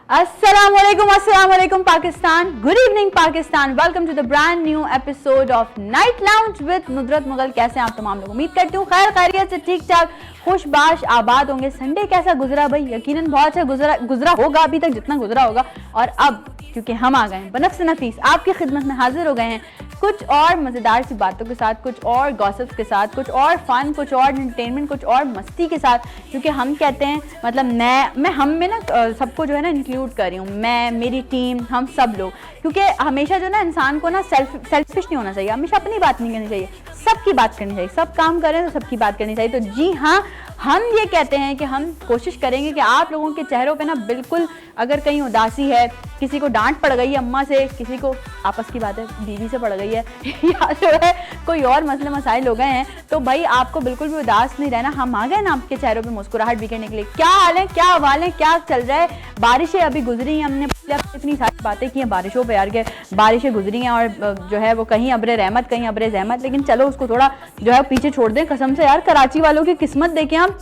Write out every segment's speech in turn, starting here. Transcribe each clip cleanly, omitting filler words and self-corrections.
Assalamualaikum Pakistan. Good evening Pakistan. Welcome to the brand new episode of Night Lounge with नुदरत Mughal. कैसे हैं आप तमाम लोग? उम्मीद करती हूँ खैर खैरियत से ठीक ठाक खुशबाश आबाद होंगे. संडे कैसा गुजरा भाई? यकीनन बहुत अच्छा गुजरा होगा अभी तक जितना गुजरा होगा. और अब क्योंकि हम आ गए हैं बनफ्स नफीस आपकी खिदमत में हाजिर हो गए हैं कुछ और मज़ेदार सी बातों के साथ, कुछ और गॉसिप्स के साथ, कुछ और फन, कुछ और एंटरटेनमेंट, कुछ और मस्ती के साथ. क्योंकि हम कहते हैं मतलब मैं हम में ना सबको जो है ना इंक्लूड कर रही हूँ, मैं, मेरी टीम, हम सब लोग. क्योंकि हमेशा जो ना इंसान को ना सेल्फिश नहीं होना चाहिए, हमेशा अपनी बात नहीं करनी चाहिए, सबकी बात करनी चाहिए. सब काम करें तो सबकी बात करनी चाहिए. तो जी हाँ, हम ये कहते हैं कि हम कोशिश करेंगे कि आप लोगों के चेहरों पे ना बिल्कुल अगर कहीं उदासी है, किसी को डांट पड़ गई है अम्मा से, किसी को आपस की बात है बीवी से पड़ गई है या जो है कोई और मसले मसाइल हो गए हैं, तो भाई आपको बिल्कुल भी उदास नहीं रहना. हम आ गए ना आपके चेहरों पे मुस्कुराहट बिखेरने के लिए. क्या हाल है, क्या हवाल है, क्या चल रहा है? बारिशें अभी गुजरी हैं, हमने इतनी सारी बातें की हैं बारिशों पे यार के. बारिशें गुजरी हैं और जो है वो कहीं अब्रे रहमत कहीं अब्रे जहमत. लेकिन चलो उसको थोड़ा जो है पीछे छोड़ दें. कसम से यार कराची वालों की किस्मत देखें हम,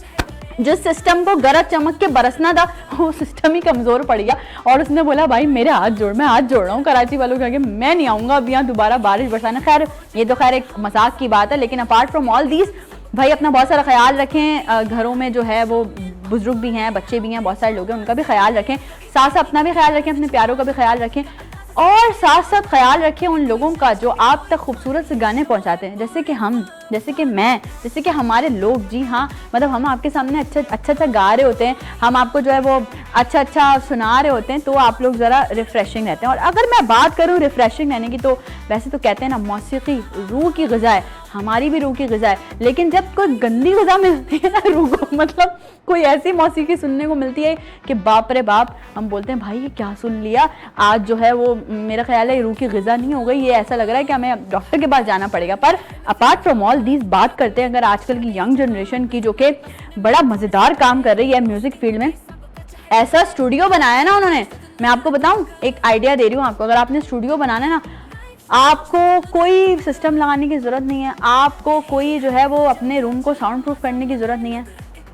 जिस सिस्टम को गरज चमक के बरसना था वो सिस्टम ही कमजोर पड़ गया और उसने बोला भाई मेरे हाथ जोड़, मैं हाथ जोड़ रहा हूँ कराची वालों के आगे, मैं नहीं आऊँगा अब यहाँ दोबारा बारिश बरसाने. खैर ये तो खैर एक मजाक की बात है. लेकिन अपार्ट फ्रॉम ऑल दीज भाई अपना बहुत सारा ख्याल रखें. घरों में जो है वो बुजुर्ग भी हैं, बच्चे भी हैं, बहुत सारे लोग हैं, उनका भी ख्याल रखें. साथ साथ अपना भी ख्याल रखें, अपने प्यारों का भी ख्याल रखें. और साथ साथ ख्याल रखें उन लोगों का जो आप तक खूबसूरत से गाने पहुंचाते हैं, जैसे कि हम, जैसे कि मैं, जैसे कि हमारे लोग. जी हाँ, मतलब हम आपके सामने अच्छा गा रहे होते हैं, हम आपको जो है वो अच्छा सुना रहे होते हैं, तो आप लोग ज़रा रिफ़्रेशिंग रहते हैं. और अगर मैं बात करूँ रिफ़्रेशिंग रहने की, तो वैसे तो कहते हैं ना मौसीकी रूह की ग़िज़ा है, हमारी भी रूह की ग़िज़ा है. लेकिन जब कोई गंदी ग़िज़ा मिलती है ना रूह को, मतलब कोई ऐसी मौसीकी सुनने को मिलती है कि बाप रे बाप, हम बोलते हैं भाई ये क्या सुन लिया आज, जो है वो मेरा ख्याल है रूह की ग़िज़ा नहीं हो गई, ये ऐसा लग रहा है कि हमें डॉक्टर के पास जाना पड़ेगा. पर अपार्ट फ्रॉम ऑल दीज बात करते हैं अगर आजकल की यंग जनरेशन की, जो कि बड़ा मज़ेदार काम कर रही है म्यूज़िक फील्ड में. ऐसा स्टूडियो बनाया ना उन्होंने, मैं आपको बताऊं, एक आइडिया दे रही हूँ आपको. अगर आपने स्टूडियो बनाना है ना, आपको कोई सिस्टम लगाने की ज़रूरत नहीं है, आपको कोई जो है वो अपने रूम को साउंड प्रूफ करने की ज़रूरत नहीं है.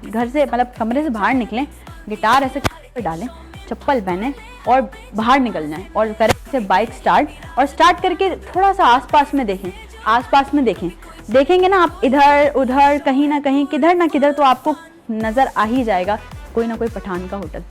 घर से मतलब कमरे से बाहर निकलें, गिटार ऐसे पे डालें, चप्पल पहने और बाहर निकल जाएं और करें से बाइक स्टार्ट, और स्टार्ट करके थोड़ा सा आसपास में देखें, आसपास में देखेंगे ना आप इधर उधर कहीं ना कहीं, किधर ना किधर तो आपको नज़र आ ही जाएगा कोई ना कोई पठान का होटल,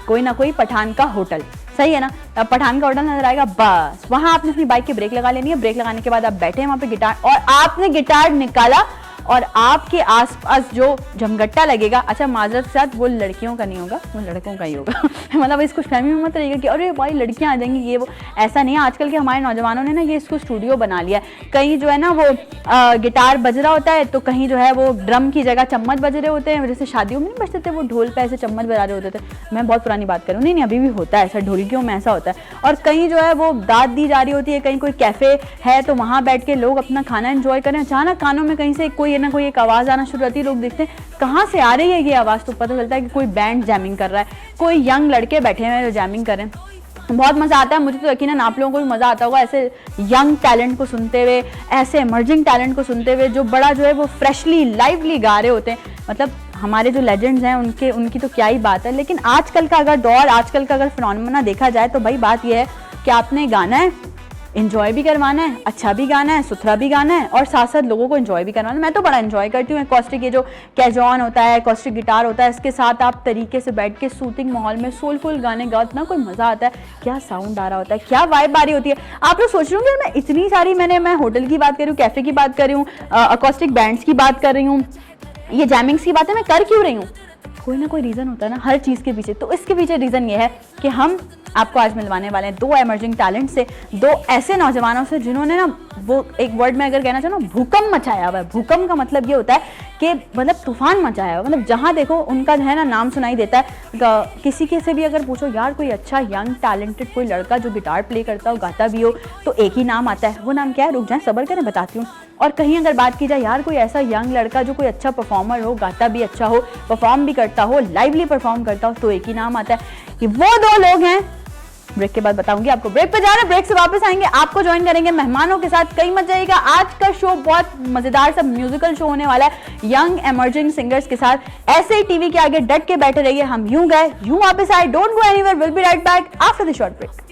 कोई ना कोई पठान का होटल. सही है ना? अब पठान का होटल नजर आएगा, बस वहां आपने अपनी बाइक की ब्रेक लगा लेनी है. ब्रेक लगाने के बाद आप बैठे हैं वहां पे गिटार, और आपने गिटार निकाला और आपके आसपास जो जमगट्टा लगेगा, अच्छा माजरत के साथ वो लड़कियों का नहीं होगा, वो लड़कों का ही होगा मतलब इसको फहमी में मत रहिएगा कि अरे भाई लड़कियां आ जाएंगी ये वो, ऐसा नहीं है. आजकल के हमारे नौजवानों ने ना ये इसको स्टूडियो बना लिया है. कहीं जो है ना वो गिटार बज रहा होता है, तो कहीं जो है वो ड्रम की जगह चम्मच बज रहे होते हैं. जैसे शादियों में नहीं बजते थे वो ढोल पे ऐसे चम्मच बजा रहे होते थे, मैं बहुत पुरानी बात करूँ, नहीं अभी भी होता है ऐसा, ढोलकियों में ऐसा होता है. और कहीं जो है वो दाद दी जा रही होती है, कहीं कोई कैफ़े है तो वहाँ बैठ के लोग अपना खाना एंजॉय करें. अचानक कानों में कहीं से कोई ना कोई एक आवाज़ आना शुरू होती है, लोग देखते हैं कहाँ से आ रही है ये आवाज़, तो पता चलता है कि कोई बैंड जैमिंग कर रहा है, कोई यंग लड़के बैठे हुए हैं जो जैमिंग कर रहे हैं. बहुत मज़ा आता है. मुझे तो यकीनन आप लोगों को भी मज़ा आता होगा ऐसे यंग टैलेंट को सुनते हुए, ऐसे इमर्जिंग टैलेंट को सुनते हुए, जो बड़ा जो है वो फ्रेशली लाइवली गा रहे होते हैं. मतलब हमारे जो लेजेंड्स हैं उनकी तो क्या ही बात है. लेकिन आजकल का अगर दौर, आजकल का अगर फिनोमेना देखा जाए तो भाई बात यह है कि आपने गाना है, इंजॉय भी करवाना है, अच्छा भी गाना है, सुथरा भी गाना है, और साथ साथ लोगों को इंजॉय भी करवाना है. मैं तो बड़ा इंजॉय करती हूँ एकॉस्टिक, ये जो कैजॉन होता है, एकॉस्टिक गिटार होता है, इसके साथ आप तरीके से बैठ के सूथिंग माहौल में सोलफुल गाने गाओ, इतना कोई मज़ा आता है. क्या साउंड आ रहा होता है, क्या वाइब आ रही होती है. आप लोग सोच रहे होंगे मैं इतनी सारी मैं होटल की बात कर रही हूँ, कैफ़े की बात कर रही हूँ, एकॉस्टिक बैंड्स की बात कर रही हूँ, ये जैमिंग्स की बातें मैं कर क्यों रही हूँ? कोई ना कोई रीज़न होता है ना हर चीज़ के पीछे. तो इसके पीछे रीज़न ये है कि हम आपको आज मिलवाने वाले हैं दो इमर्जिंग टैलेंट से, दो ऐसे नौजवानों से जिन्होंने ना वो एक वर्ड में अगर कहना चाहो ना, भूकंप मचाया हुआ है. भूकंप का मतलब ये होता है कि मतलब तूफान मचाया हुआ, मतलब जहाँ देखो उनका है ना नाम सुनाई देता है. किसी के से भी अगर पूछो यार कोई अच्छा यंग टैलेंटेड कोई लड़का जो गिटार प्ले करता हो, गाता भी हो, तो एक ही नाम आता है. वो नाम क्या है? रुक जाए सब्र करें बताती हूँ. और कहीं अगर बात की जाए यार कोई ऐसा यंग लड़का जो कोई अच्छा परफॉर्मर हो, गाता भी अच्छा हो, परफॉर्म भी करता हो, लाइवली परफॉर्म करता हो, तो एक ही नाम आता है कि वो दो लोग हैं ब्रेक के बाद बताऊंगी आपको। ब्रेक पे जाना, ब्रेक से वापस आएंगे, आपको ज्वाइन करेंगे मेहमानों के साथ, कहीं मत जाइएगा। आज का शो बहुत मजेदार सा म्यूजिकल शो होने वाला है यंग एमर्जिंग सिंगर्स के साथ। ऐसे ही टीवी के आगे डट के बैठे रहिए, हम यूं गए यूं वापस आए। Don't go anywhere, will be right back after the short break.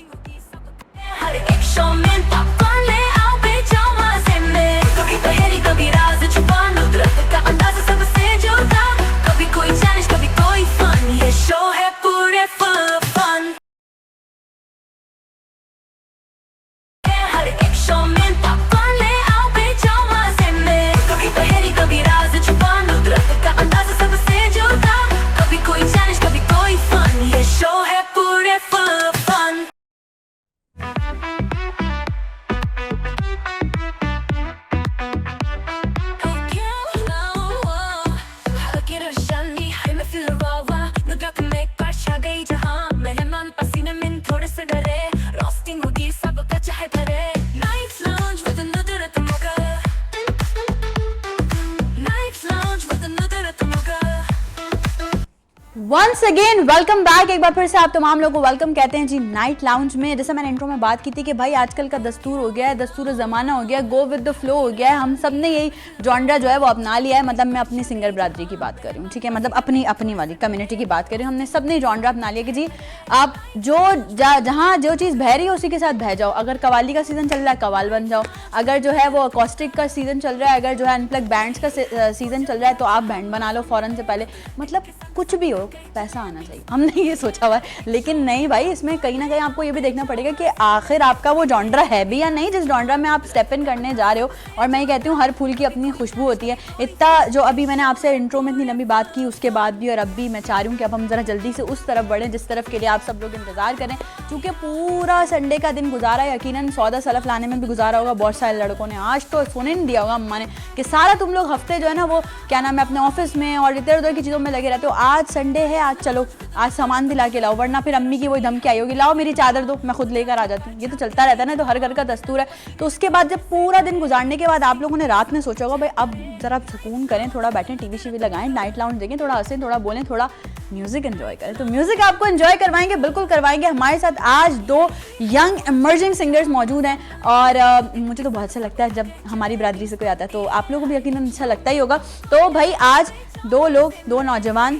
Once again welcome back. एक बार फिर से आप तमाम लोगों को वेलकम कहते हैं जी नाइट लाउंज में। जैसे मैंने इंट्रो में बात की थी कि भाई आजकल का दस्तूर हो गया है, दस्तूर ज़माना हो गया है, गो विद द फ्लो हो गया है। हम सब ने यही जॉनरा जो है वो अपना लिया है। मतलब मैं अपनी सिंगर बरादरी की बात कर रही हूँ, ठीक है, मतलब अपनी वाली कम्युनिटी की बात कर रही हूँ। हमने सब ने जॉनरा अपना लिया कि जी आप जहाँ जो चीज़ बह रही है उसी के साथ बह जाओ। अगर कवाली का सीज़न चल रहा है कवाल बन जाओ, अगर जो है वो अकॉस्टिक का सीज़न चल रहा है, अगर जो है अनप्लग बैंड्स का सीज़न चल रहा है तो आप बैंड बना लो फ़ौरन से पहले। मतलब कुछ भी हो, पैसा आना चाहिए, हमने ये सोचा हुआ है। लेकिन नहीं भाई, इसमें कहीं ना कहीं आपको ये भी देखना पड़ेगा कि आखिर आपका वो जॉनरा है भी या नहीं, जिस जॉनरा में आप स्टेप इन करने जा रहे हो। और मैं ये कहती हूँ हर फूल की अपनी खुशबू होती है। इतना जो अभी मैंने आपसे इंट्रो में इतनी लंबी बात की, उसके बाद भी और अब भी मैं चाह रही हूँ कि अब हम ज़रा जल्दी से उस तरफ बढ़ें जिस तरफ के लिए आप सब लोग इंतज़ार करें। क्योंकि पूरा संडे का दिन गुजारा है, यकीनन सौदा सलफ लाने में भी गुजारा होगा बहुत सारे लड़कों ने। आज तो सोने नहीं दिया होगा अम्मा ने कि सारा तुम लोग हफ्ते जो है ना वो क्या नाम है अपने ऑफिस में और इधर उधर की चीज़ों में लगे रहते हो। आज संडे है, आज चलो आज सामान दिला के लाओ, वरना फिर अम्मी की वही धमकी आई होगी, लाओ मेरी चादर दो, मैं खुद लेकर आ जाती हूँ। ये तो चलता रहता है ना, तो हर घर का दस्तूर है। तो उसके बाद जब पूरा दिन गुजारने के बाद आप लोगों ने रात में सोचा होगा भाई अब जरा सुकून करें, थोड़ा बैठें, टीवी शीवी लगाएं, नाइट लाउंज देखें, थोड़ा हंसें, थोड़ा बोलें, थोड़ा म्यूजिक एंजॉय करें। तो म्यूजिक आपको एंजॉय करवाएंगे, बिल्कुल करवाएंगे। हमारे साथ आज दो यंग एमर्जिंग सिंगर्स मौजूद हैं और मुझे तो बहुत अच्छा लगता है जब हमारी बरादरी से कोई आता है, तो आप लोगों को भी यकीनन अच्छा लगता ही होगा। तो भाई आज दो लोग, दो नौजवान,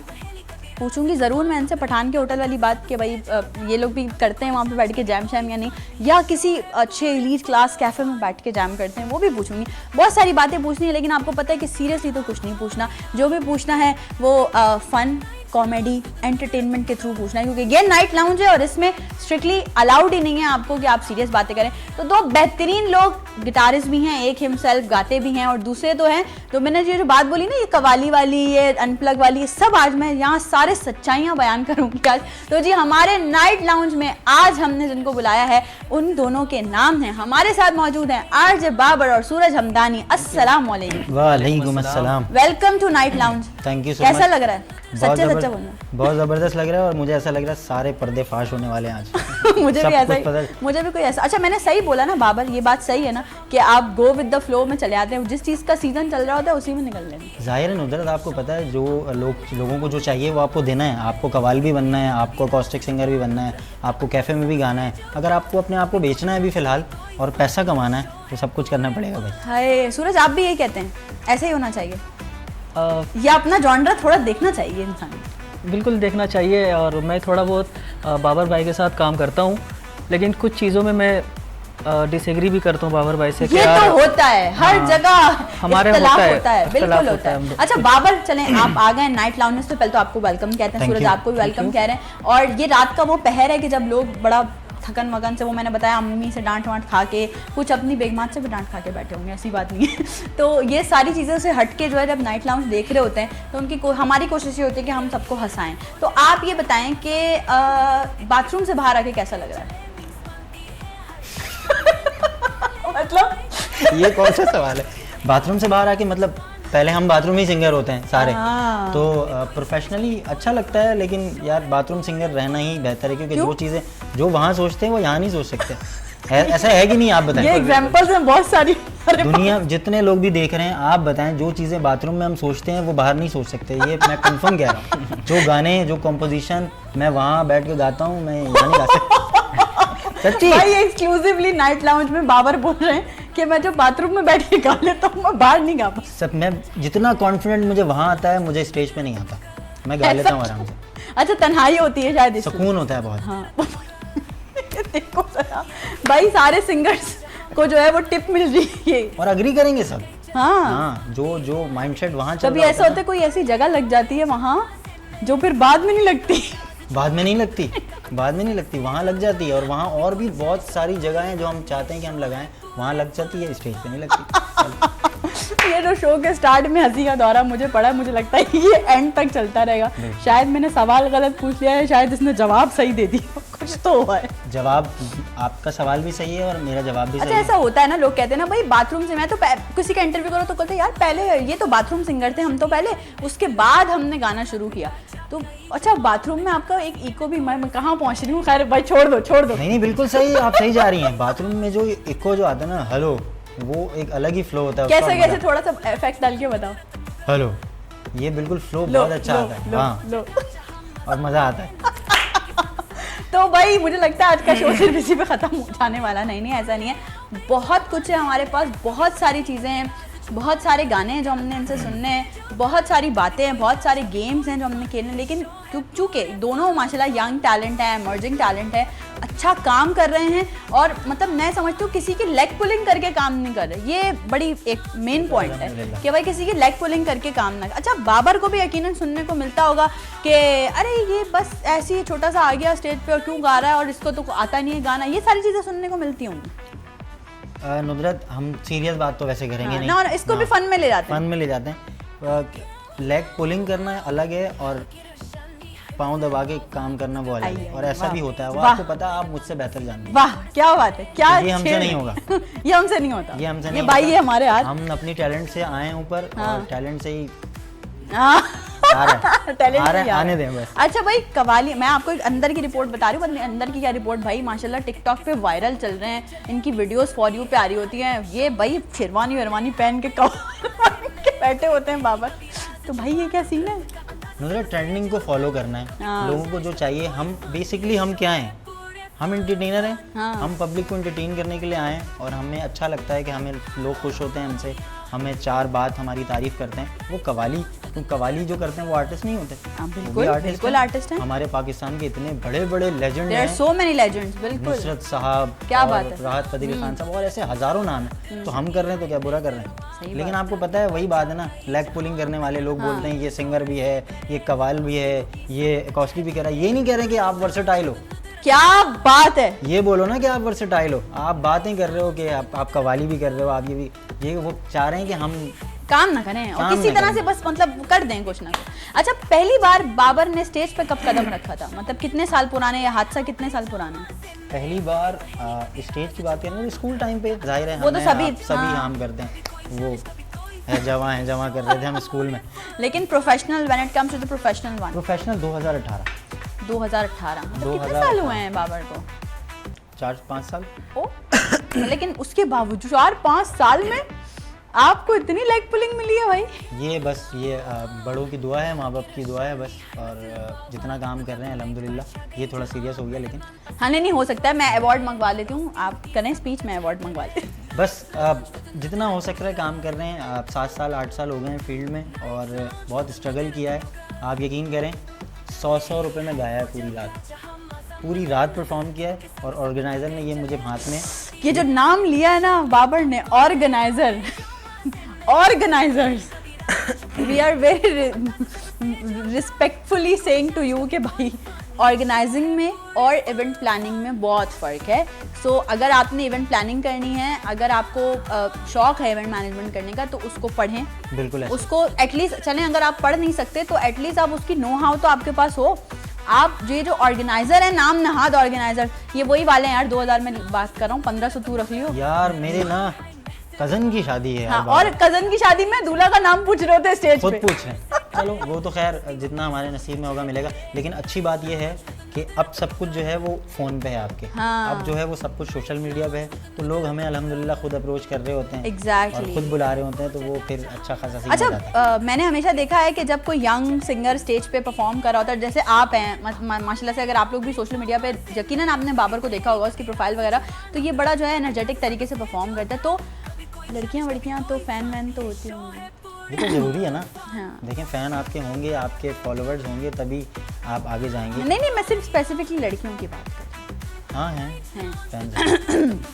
पूछूंगी ज़रूर मैं इनसे पठान के होटल वाली बात कि भाई ये लोग भी करते हैं वहाँ पे बैठ के जैम शैम या नहीं, या किसी अच्छे एलीट क्लास कैफ़े में बैठ के जैम करते हैं, वो भी पूछूंगी। बहुत सारी बातें पूछनी है, लेकिन आपको पता है कि सीरियसली तो कुछ नहीं पूछना। जो भी पूछना है वो फ़न, कॉमेडी, एंटरटेनमेंट के थ्रू पूछना है, क्योंकि ये नाइट लाउंज है और इसमें स्ट्रिक्टली अलाउड ही नहीं है आपको कि आप सीरियस बातें करें। तो दो बेहतरीन लोग गिटारिस्ट भी हैं, एक हिमसेल्फ गाते भी हैं और दूसरे तो हैं, तो मैंने ये जो बात बोली ना ये कवाली वाली, ये अनप्लग वाली, ये सब आज मैं यहाँ सारे सच्चाइयाँ बयान करूँगी आज। तो जी हमारे नाइट लाउंज में आज हमने जिनको बुलाया है उन दोनों के नाम हैं। हमारे साथ मौजूद हैं आरजे बाबर और सूरज हमदानी। अस्सलाम वालेकुम। वालेकुम अस्सलाम। Welcome to night lounge. Thank you so कैसा मच। लग रहा है? सच्चा सच्चा बोलना। बहुत ज़बरदस्त लग रहा है और मुझे ऐसा लग रहा है सारे पर्दे फाश होने वाले हैं आज। मुझे भी ऐसा ही, मुझे भी कोई ऐसा। अच्छा मैंने सही बोला ना बाबर, ये बात सही है ना कि आप गो विद द फ्लो में चले आते हैं, जिस चीज़ का सीजन चल रहा होता है उसी में निकल लेंगे। जाहिर है नुदरत, आपको पता है जो लोगों को जो चाहिए वो आपको देना है। आपको कवाल भी बनना है, आपको अकॉस्टिक सिंगर भी बनना है, आपको कैफ़े में भी गाना है। अगर आपको अपने आप को बेचना है अभी फ़िलहाल और पैसा कमाना है तो सब कुछ करना पड़ेगा भाई। हाय सूरज, आप भी यही कहते हैं? ऐसे ही होना चाहिए या अपना जॉनरा थोड़ा देखना चाहिए इंसान? बिल्कुल देखना चाहिए। और मैं थोड़ा बहुत बाबर भाई के साथ काम करता हूँ, लेकिन कुछ चीज़ों में मैं डिसएग्री भी करता हूँ बाबर भाई से। ये तो होता है हर जगह, हमारे होता है बिल्कुल होता है। अच्छा बाबर, चलें आप आ गए नाइट लाउंज में, तो पहले तो आपको वेलकम कहते हैं, सूरज आपको भी वेलकम कह रहे हैं। और ये रात का वो पहर है कि जब लोग बड़ा थकन वगन से, वो मैंने बताया अम्मी से डांट वांट खा के, कुछ अपनी बेगमात से भी डांट खा के बैठे होंगे, ऐसी बात नहीं है। तो ये सारी चीज़ों से हट के जो है जब नाइट लाउंज देख रहे होते हैं तो हमारी कोशिश ये होती है कि हम सबको हंसाएं। तो आप ये बताएं कि बाथरूम से बाहर आके कैसा लग रहा है? मतलब ये कौन सा सवाल है? बाथरूम से बाहर आके मतलब पहले हम बाथरूम ही सिंगर होते हैं सारे, तो प्रोफेशनली अच्छा लगता है, लेकिन यार बाथरूम सिंगर रहना ही बेहतर है, क्योंकि जो चीज़ें जो वहाँ सोचते हैं वो यहाँ नहीं सोच सकते। ऐसा है कि नहीं, आप बताएं। ये एग्जांपल्स हैं बहुत सारी दुनिया जितने लोग भी देख रहे हैं, आप बताएं जो चीज़ें बाथरूम में हम सोचते हैं वो बाहर नहीं सोच सकते। ये मैं कंफर्म कह रहा हूँ। जो गाने, जो कंपोजिशन मैं वहाँ बैठ के गाता हूँ, मैं यहाँ नहीं गा सकता। सच्ची। भाई एक्सक्लूसिवली नाइट लाउंज में बाबर बोल रहे हैं कि मैं जो बाथरूम में बैठ के गा लेता हूँ मैं बाहर नहीं गा पाता। सब मैं जितना कॉन्फिडेंट मुझे वहाँ आता है मुझे स्टेज पे नहीं आता, मैं गा लेता हूँ आराम से। अच्छा तन्हाई होती है शायद इसलिए। सुकून होता है बहुत। हाँ देखो जरा भाई सारे सिंगर्स को जो है वो टिप मिल रही है। और अग्री करेंगे सब। हाँ हाँ, जो माइंडसेट वहाँ चल कभी रहा ऐसा होता है कोई ऐसी जगह लग जाती है वहाँ जो फिर बाद में नहीं लगती। बाद में नहीं लगती, बाद में नहीं लगती, वहाँ लग जाती है। और वहाँ और भी बहुत सारी जगह हैं जो हम चाहते हैं कि हम लगाएं, वहाँ लग जाती है, स्टेज पे नहीं लगती। ये जो शो के स्टार्ट में हंसी का दौरा मुझे पड़ा है, मुझे लगता है ये एंड तक चलता रहेगा। शायद मैंने सवाल गलत पूछ लिया है, शायद इसने जवाब सही दे दिया, कुछ तो हुआ है। जवाब आपका सवाल भी सही है और मेरा जवाब भी अच्छा सही है। ऐसा होता है ना, लोग कहते हैं ना भाई बाथरूम से, मैं तो किसी का इंटरव्यू करो तो कहते हैं यार पहले ये तो बाथरूम सिंगर थे, हम तो पहले उसके बाद हमने गाना शुरू किया। तो अच्छा बाथरूम में आपका एक इको भी, मैं कहाँ पहुंच रही हूँ, खैर भाई छोड़ दो। नहीं बिल्कुल सही, आप सही जा रही हैं। बाथरूम में जो इको जो आता है ना, हेलो, वो एक अलग ही फ्लो होता है। कैसे थोड़ा सा इफेक्ट डाल के बताओ। हेलो, ये बिल्कुल फ्लो बहुत अच्छा आता है। हाँ, और मजा आता है। तो भाई मुझे लगता है आज का शो सिर्फ इसी पे खत्म हो जाने वाला नहीं, ऐसा नहीं है, बहुत कुछ है हमारे पास, बहुत सारी चीज़ें हैं, बहुत सारे गाने हैं जो हमने इनसे सुनने हैं, बहुत सारी बातें हैं, बहुत सारे गेम्स हैं जो हमने खेलने, लेकिन चूँकि दोनों माशाल्लाह यंग टैलेंट है, इमर्जिंग टैलेंट है, अच्छा काम कर रहे हैं। और मतलब मैं समझती हूँ किसी की लेग पुलिंग करके काम नहीं कर रहे, ये बड़ी एक मेन पॉइंट है कि भाई किसी की लेग पुलिंग करके काम ना। अच्छा बाबर को भी यकीनन सुनने को मिलता होगा कि अरे ये बस ऐसे ही छोटा सा आ गया स्टेज पे और क्यों गा रहा है और इसको तो आता नहीं है गाना, ये सारी चीज़ें सुनने को मिलती होंगी। नुदरत, हम सीरियस बात तो वैसे करेंगे नहीं ना, इसको भी फन में ले जाते हैं। फन में ले जाते हैं। लेग पुलिंग करना अलग है और पाँव दबा के काम करना वो अलग है। और ऐसा भी होता है, वो आपको पता है, आप मुझसे बेहतर जानते हैं। वाह क्या बात है, क्या ये हमसे नहीं होगा। ये हमसे नहीं होता, ये हमसे ये नहीं भाई होता। है हमारे हाथ। हम अपनी टैलेंट से आए हैं ऊपर और टैलेंट से ही टैलेंट आने दें बस। अच्छा भाई कवाली, मैं आपको एक अंदर की रिपोर्ट बता रही हूँ। अंदर की क्या रिपोर्ट भाई, माशाल्लाह टिकटॉक पे वायरल चल रहे हैं, इनकी वीडियोस फॉर यू पे आ रही होती हैं। ये भाई शेरवानी वेरवानी पहन के के बैठे होते हैं बाबर, तो भाई ये क्या सीन है? मतलब ट्रेंडिंग को फॉलो करना है, लोगों को जो चाहिए। हम बेसिकली हम क्या हैं, हम एंटरटेनर हैं। हम पब्लिक को एंटरटेन करने के लिए आए हैं और हमें अच्छा लगता है कि हमें लोग खुश होते हैं हमसे, हमें चार बात हमारी तारीफ करते हैं। वो कवाली, तो कवाली जो करते हैं वो आर्टिस्ट नहीं होते, बिल्कुल आर्टिस्ट हैं। हमारे पाकिस्तान के इतने बड़े बड़े लेजेंड हैं, सो मेनी लेजेंड्स, बिल्कुल। नुसरत साहब, क्या बात है, राहत फतेह खान साहब, और ऐसे हज़ारों नाम हैं। तो हम कर रहे हैं तो क्या बुरा कर रहे हैं? लेकिन आपको पता है वही बात है ना, लेग पुलिंग करने वाले लोग बोलते हैं ये सिंगर भी है, ये कवाल भी है, ये कॉस्टली भी कर रहा है। ये नहीं कह रहे कि आप वर्सेटाइल हो। क्या बात है, ये बोलो ना कि आप वर्सेटाइल हो। आप बातें कर रहे हो कि आप कवाली भी कर रहे हो, आप ये वो चाह रहे हैं कि हम काम ना करें और किसी तरह से बस मतलब कर दें कुछ ना कुछ। अच्छा पहली बार बाबर ने स्टेज पे कब कदम रखा था, मतलब कितने साल पुराने, या हादसा कितने साल पुराना है? पहली बार स्टेज की बात करें तो स्कूल टाइम पे, जाहिर है वो तो सभी हम करते हैं। वो है जवा कर रहे थे हम स्कूल में। लेकिन professional, when it comes to the professional one, professional 2018 मतलब कितने साल हुए हैं बाबर को? 4-5 साल। ओ लेकिन उसके बावजूद 4-5 साल में आपको इतनी लेग पुलिंग मिली है भाई? ये बस ये बड़ों की दुआ है, माँ बाप की दुआ है बस। और जितना काम कर रहे हैं अल्हम्दुलिल्लाह। ये थोड़ा सीरियस हो गया लेकिन हाँ नहीं हो सकता है, मैं अवार्ड मंगवा लेती हूँ, आप करें स्पीच, मैं अवार्ड मंगवा लेती हूँ। बस जितना हो सक रहा है काम कर रहे हैं। 7 साल 8 साल हो गए हैं फील्ड में और बहुत स्ट्रगल किया है। आप यकीन करें 100 रुपये में गाया है पूरी रात परफॉर्म किया है। और ऑर्गेनाइज़र ने ये मुझे हाथ में ये जो नाम लिया है ना बाबर ने, organisers, we are very respectfully saying to you कि भाई ऑर्गेनाइजिंग में और इवेंट प्लानिंग में बहुत फ़र्क है। सो अगर आपने इवेंट प्लानिंग करनी है, अगर आपको शौक है इवेंट मैनेजमेंट करने का, तो उसको पढ़ें। बिल्कुल उसको एटलीस्ट चलें, अगर आप पढ़ नहीं सकते तो एटलीस्ट आप उसकी नो हाउ तो आपके पास हो। आप ये जो ऑर्गेनाइजर है, नाम नहाद ऑर्गेनाइजर, ये वही वाले हैं यार 2000 में बात कर रहा हूँ, 1500 तू रख लियो यार। मेरे ना कजन की शादी है। हाँ, और कजन की शादी में दूल्हा का नाम पूछ रहे होते स्टेज पे। खुद पूछ रहे हैं। चलो वो तो खैर जितना हमारे नसीब में होगा मिलेगा। लेकिन अच्छी बात यह है कि अब सब कुछ जो है वो फ़ोन पे है आपके। हाँ। अब जो है वो सब कुछ सोशल मीडिया पे है, तो लोग हमें अल्हम्दुलिल्लाह खुद अप्रोच कर रहे होते हैं। Exactly. और खुद बुला रहे होते हैं, तो वो फिर अच्छा खासा सीन हो जाता है। अच्छा, मैंने हमेशा देखा है कि जब कोई यंग सिंगर स्टेज पे परफॉर्म कर रहा होता है, जैसे आप हैं माशाल्लाह से, अगर आप लोग भी सोशल मीडिया पे यकीनन आपने बाबर को देखा होगा, उसकी प्रोफाइल वगैरह, तो ये बड़ा जो है एनर्जेटिक तरीके से परफॉर्म करता है, तो लड़कियां तो फैन वैन तो होती होंगी। ये तो ज़रूरी है ना। हाँ। देखें, फ़ैन आपके होंगे, आपके फॉलोवर्स होंगे, तभी आप आगे जाएंगे। नहीं, मैं सिर्फ स्पेसिफिकली लड़कियों की बात कर रही हूँ। हाँ हैं हैं। फैंस।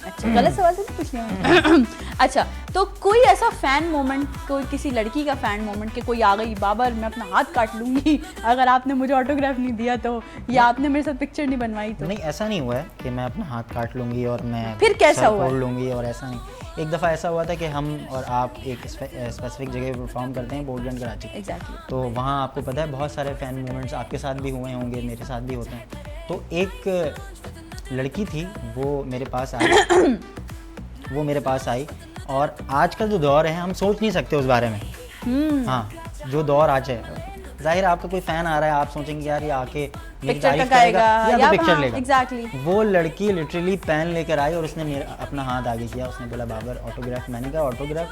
अच्छा, गलत सवाल तो नहीं पूछ लिया। अच्छा, तो कोई ऐसा फैन मोमेंट, कोई किसी लड़की का फैन मोमेंट कि कोई आ गई, बाबर मैं अपना हाथ काट लूंगी अगर आपने मुझे ऑटोग्राफ नहीं दिया तो, या आपने मेरे साथ पिक्चर नहीं बनवाई तो? नहीं, ऐसा नहीं हुआ है कि मैं अपना हाथ काट लूंगी और मैं फिर कैसा सर हुआ है? फोड़ लूंगी, और ऐसा नहीं। एक दफ़ा ऐसा हुआ था कि हम और आप एक स्पेसिफिक जगह पर परफॉर्म करते हैं, बोर्डगंज कराची। एग्जैक्टली। तो वहाँ आपको पता है बहुत सारे फ़ैन मोमेंट्स आपके साथ भी हुए होंगे, मेरे साथ भी होते हैं। तो एक लड़की थी, वो मेरे पास आई और आज का जो दौर है हम सोच नहीं सकते उस बारे में। हाँ, जो दौर आज है, जाहिर है आपका कोई फ़ैन आ रहा है, आप सोचेंगे यार ये आके मेरी पिक्चर तारीफ टकाएगा करेगा या तो पिक्चर हाँ, लेगा। एग्जैक्टली। वो लड़की लिटरली पेन लेकर आई और उसने मेरा अपना हाथ आगे किया, उसने बोला बाबर ऑटोग्राफ। मैंने कहा ऑटोग्राफ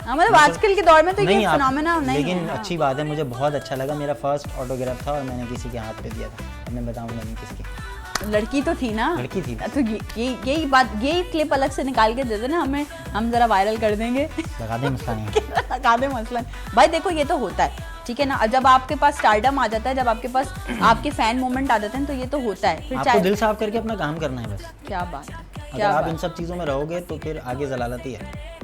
हाँ, मतलब आजकल के दौर में तो ये आप- फिनोमेना नहीं लेकिन है। अच्छी बात है, मुझे बहुत अच्छा लगा। मेरा फर्स्ट ऑटोग्राफ था और मैंने किसी के हाथ पे दिया था। अब मैं बताऊंगा नहीं किसके। लड़की तो थी ना? लड़की थी। तो यही क्लिप अलग से निकाल के दे देना हमें, हम जरा वायरल कर देंगे। लगा दे, मसला नहीं है। लगा दे मसला। भाई देखो, ये तो होता है, ठीक है ना? जब आपके पास स्टारडम आ जाता है, जब आपके पास आपके फैन मोमेंट आ जाते हैं, तो ये तो होता है। फिर आपको दिल साफ करके अपना काम करना है बस। क्या बात है, अगर क्या आप बात इन सब चीज़ों में रहोगे तो फिर आगे जलालत ही है।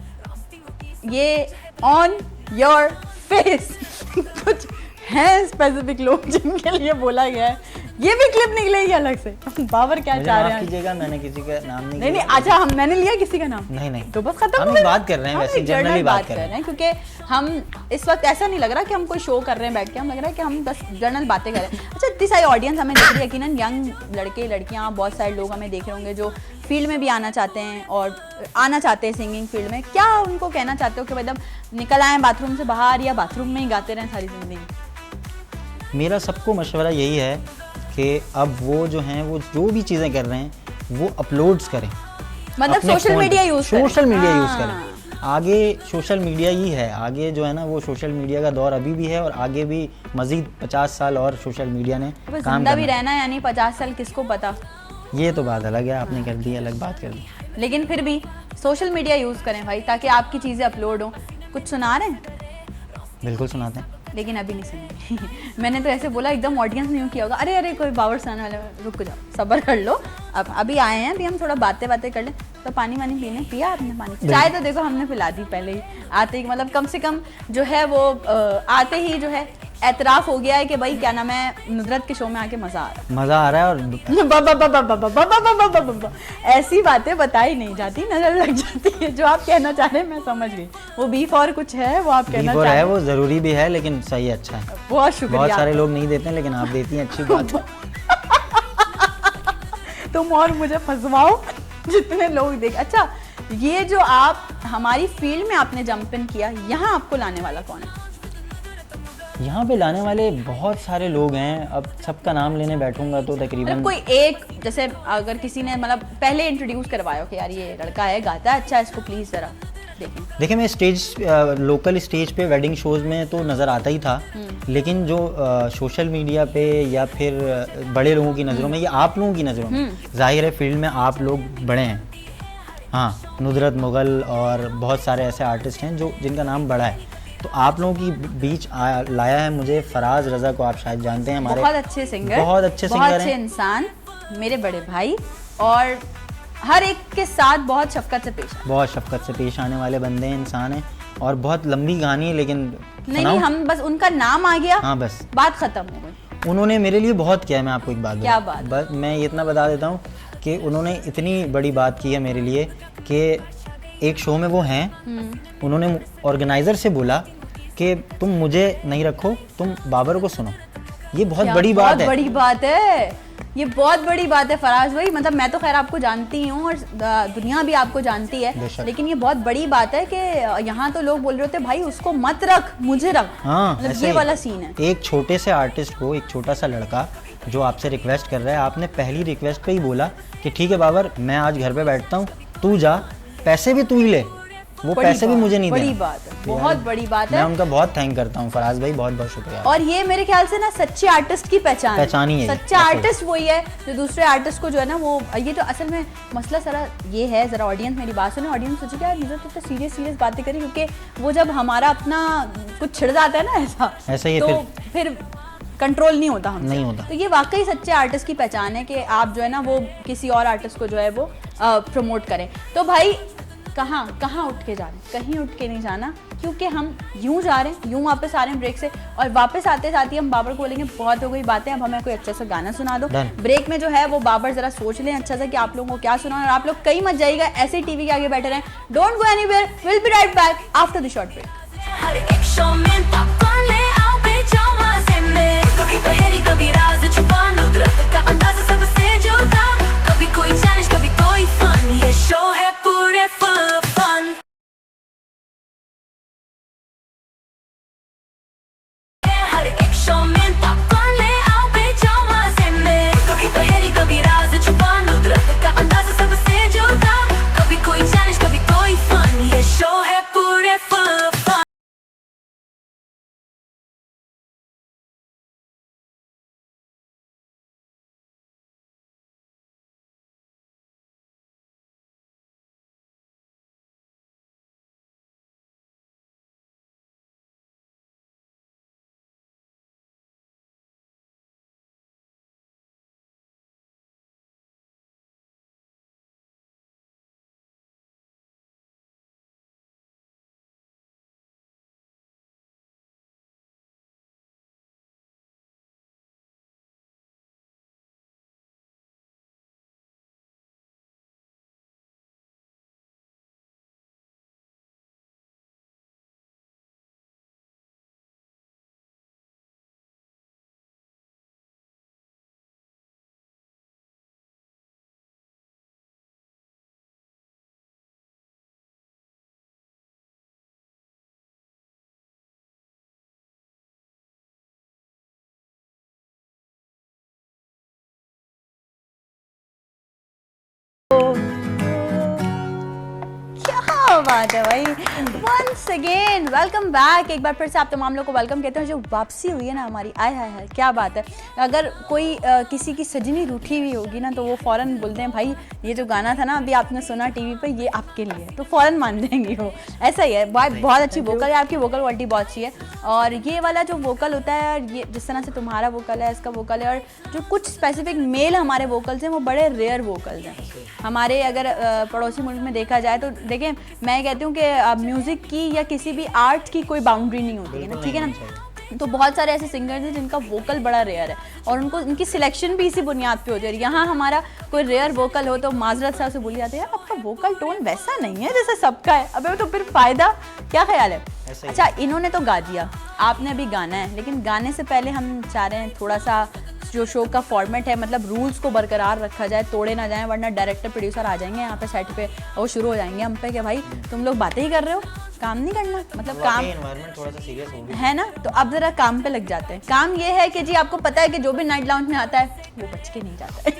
ये ऑन योर फेस। कुछ हैं स्पेसिफिक लोग जिनके लिए बोला गया है। ये भी क्लिप निकलेगी अलग से। बाबर क्या मुझे चाह माफ रहे हैं? कीजिएगा, मैंने किसी का नाम नहीं नहीं लिया। अच्छा, मैंने लिया किसी का नाम? नहीं तो बस खत्म हम हो एक गया। बात कर रहे हैं, हम वैसे एक जनरली जनरल बात कर रहे हैं। क्योंकि हम इस वक्त ऐसा नहीं लग रहा कि हम कोई शो कर रहे हैं बैठ के, हम लग रहा है कि हम बस जनरल बातें कर रहे हैं। अच्छा, इतनी सारी ऑडियंस हमें देख रही है, यकीनन यंग लड़के लड़कियां, बहुत सारे लोग हमें देख रहे होंगे जो फील्ड में भी आना चाहते हैं और आना चाहते हैं सिंगिंग फील्ड में। क्या उनको कहना चाहते हो कि मतलब निकल आए बाथरूम से बाहर या बाथरूम में ही गाते रहें सारी जिंदगी? मेरा सबको मशवरा यही है कि अब वो जो हैं, वो जो भी चीज़ें कर रहे हैं वो अपलोड्स करें, मतलब अपने सोशल phone पे। मीडिया यूज करें। सोशल मीडिया यूज़ हाँ। करें। आगे सोशल मीडिया ही है, आगे जो है ना वो सोशल मीडिया का दौर अभी भी है और आगे भी मज़ीद 50 साल और सोशल मीडिया ने बस काम जिंदा भी करना है। रहना है, यानी 50 साल किसको पता। ये तो बात अलग है, आपने कर दी, अलग बात कर दी। लेकिन फिर भी सोशल मीडिया यूज़ करें भाई, ताकि आपकी चीज़ें अपलोड हो। कुछ सुना रहे हैं? बिल्कुल सुनाते हैं। लेकिन अभी नहीं सुनी। मैंने तो ऐसे बोला, एकदम ऑडियंस नहीं किया होगा, अरे कोई बावर सुनाने वाले, रुक जाओ, सब्र कर लो। अब अभी आए हैं, अभी हम थोड़ा बातें कर लें। तो पानी वानी पीने पिया आपने? पानी चाय तो देखो हमने पिला दी पहले ही आते ही, मतलब कम से कम जो है वो आते ही जो है एतराफ़ हो गया है कि भाई क्या नाम है, नुसरत के शो में आके मज़ा आ रहा है। मज़ा आ रहा है और ऐसी बातें बताई नहीं जाती, नजर लग जाती है। जो आप कहना चाह रहे हैं मैं समझ गई। वो बीफ और कुछ है वो आप कहना बीफ चाह है, रहे वो ज़रूरी भी है, लेकिन सही अच्छा है। हैं। बहुत शुक्रिया। बहुत सारे लोग नहीं देते हैं, लेकिन आप देती हैं, अच्छी बात है। तुम और मुझे फंसवाओ जितने लोग देख। अच्छा, ये जो आप हमारी फील्ड में आपने जंप इन किया, यहाँ आपको लाने वाला कौन है? यहाँ पे लाने वाले बहुत सारे लोग हैं, अब सबका नाम लेने बैठूंगा तो तकरीबन मतलब कोई एक, जैसे अगर किसी ने मतलब पहले इंट्रोड्यूस करवाया कि यार ये लड़का है, गाता है अच्छा, इसको प्लीज जरा देखें। देखिए, मैं स्टेज लोकल स्टेज पे वेडिंग शोज़ में तो नज़र आता ही था, लेकिन जो सोशल मीडिया पे या फिर बड़े लोगों की नज़रों में या आप लोगों की नज़रों में, जाहिर है फील्ड में आप लोग बड़े हैं। हाँ, नुसरत मुगल और बहुत सारे ऐसे आर्टिस्ट हैं जो जिनका नाम बड़ा है। तो आप लोगों की बीच लाया है मुझे फराज रज़ा को, आप शायद जानते हैं, हमारे बहुत अच्छे सिंगर, बहुत अच्छे बहुत सिंगर अच्छे हैं, इंसान, मेरे बड़े भाई, और हर एक के साथ बहुत शफकत से पेश आए। बहुत शफकत से पेश आने वाले बंदे हैं, इंसान हैं। और बहुत लंबी कहानी है, लेकिन नहीं, हम बस उनका नाम आ गया, हाँ बस बात खत्म हो गई। उन्होंने मेरे लिए बहुत किया है। मैं आपको एक बात क्या बताऊं? बात? बस मैं ये इतना बता देता हूँ कि उन्होंने इतनी बड़ी बात की है मेरे लिए कि एक शो में वो हैं, उन्होंने ऑर्गेनाइज़र से बोला कि तुम मुझे नहीं रखो, तुम बाबर को सुनो। ये बहुत बड़ी बात है। बहुत बड़ी बात है, ये बहुत बड़ी बात है फराज भाई। मतलब मैं तो खैर आपको जानती हूँ और दुनिया भी आपको जानती है, लेकिन ये बहुत बड़ी बात है कि यहाँ तो लोग बोल रहे होते भाई उसको मत रख, मुझे रख। हाँ, मतलब ऐसे ये ही। वाला सीन है। एक छोटे से आर्टिस्ट को, एक छोटा सा लड़का जो आपसे रिक्वेस्ट कर रहा है, आपने पहली रिक्वेस्ट पे ही बोला कि ठीक है बाबर, मैं आज घर पे बैठता हूँ, तू जा, पैसे भी तू ही ले, वो पैसे भी मुझे नहीं देना। बड़ी बात है, बहुत बड़ी बात मैं है। उनका बहुत थैंक करता हूँ, फराज भाई बहुत बहुत शुक्रिया। और ये मेरे ख्याल से ना सच्चे आर्टिस्ट की पहचान ही है। सच्चा आर्टिस्ट वही है जो दूसरे आर्टिस्ट को जो है ना वो, ये तो असल में मसला सारा ये है। जरा ऑडियंस मेरी बात सुने, ऑडियंस सोचे कि यार नुसरत तो सीरियस बातें करी, क्योंकि वो जब हमारा अपना कुछ छिड़ जाता है ना ऐसा ही तो फिर कंट्रोल नहीं होता हमसे। नहीं होता। तो ये वाकई सच्चे आर्टिस्ट की पहचान है कि आप जो है ना वो किसी और आर्टिस्ट को जो है वो प्रमोट करें। तो भाई कहाँ उठ के जा रहे हैं? कहीं उठ के नहीं जाना, क्योंकि हम यूं जा रहे हैं, यूं वापस आ रहे हैं ब्रेक से, और वापस आते साथ ही हम बाबर को बोलेंगे बहुत हो गई बातें, अब हमें कोई अच्छा सा गाना सुना दो। ब्रेक में जो है वो बाबर जरा सोच लें अच्छा सा कि आप लोगों को क्या सुना, और आप लोग कहीं मत जाइएगा, ऐसे ही टीवी के आगे बैठे रहें। Don't go anywhere, will be right back after the short break. क्या बात है भाई, वंस अगेन वेलकम बैक। एक बार फिर से आप तमाम लोगों को वेलकम कहते हैं। जो वापसी हुई है ना हमारी, आय हाय हाय क्या बात है। अगर कोई किसी की सजनी रूठी हुई होगी ना तो वो फ़ौरन बोलते हैं भाई ये जो गाना था ना अभी आपने सुना टीवी पे, ये आपके लिए, तो फ़ौरन मान देंगे वो। ऐसा ही है, बहुत अच्छी वोकल है आपकी, वोकल क्वालिटी बहुत अच्छी है। और ये वाला जो वोकल होता है, ये जिस तरह से तुम्हारा वोकल है, इसका वोकल है, और जो कुछ स्पेसिफिक मेल हमारे वोकल्स हैं वो बड़े रेयर वोकल्स हैं हमारे। अगर पड़ोसी मुल्क में देखा जाए तो देखें, मैं कहती हूँ कि म्यूज़िक की या किसी भी आर्ट की कोई बाउंड्री नहीं होती है ना, ठीक है ना। तो बहुत सारे ऐसे सिंगर्स हैं जिनका वोकल बड़ा रेयर है और उनको उनकी सिलेक्शन भी इसी बुनियाद पे होती है। यहाँ हमारा कोई रेयर वोकल हो तो माजरत साहब से बोली जाती है आपका वोकल टोन वैसा नहीं है जैसे सबका है। अबे तो फिर फ़ायदा क्या ख्याल है? अच्छा, इन्होंने तो गा दिया, आपने अभी गाना है, लेकिन गाने से पहले हम चाह रहे हैं थोड़ा सा जो शो का फॉर्मेट है, मतलब रूल्स को बरकरार रखा जाए, तोड़े ना जाएं, वरना डायरेक्टर प्रोड्यूसर आ जाएंगे यहाँ पे सेट पे और शुरू हो जाएंगे हम पे कि भाई तुम लोग बातें ही कर रहे हो, काम नहीं करना, मतलब काम एनवायरनमेंट थोड़ा सा सीरियस हो गया है ना। तो अब जरा काम पे लग जाते हैं। काम ये है कि जी आपको पता है कि जो भी नाइट लाउंज में आता है वो बच के नहीं जाता है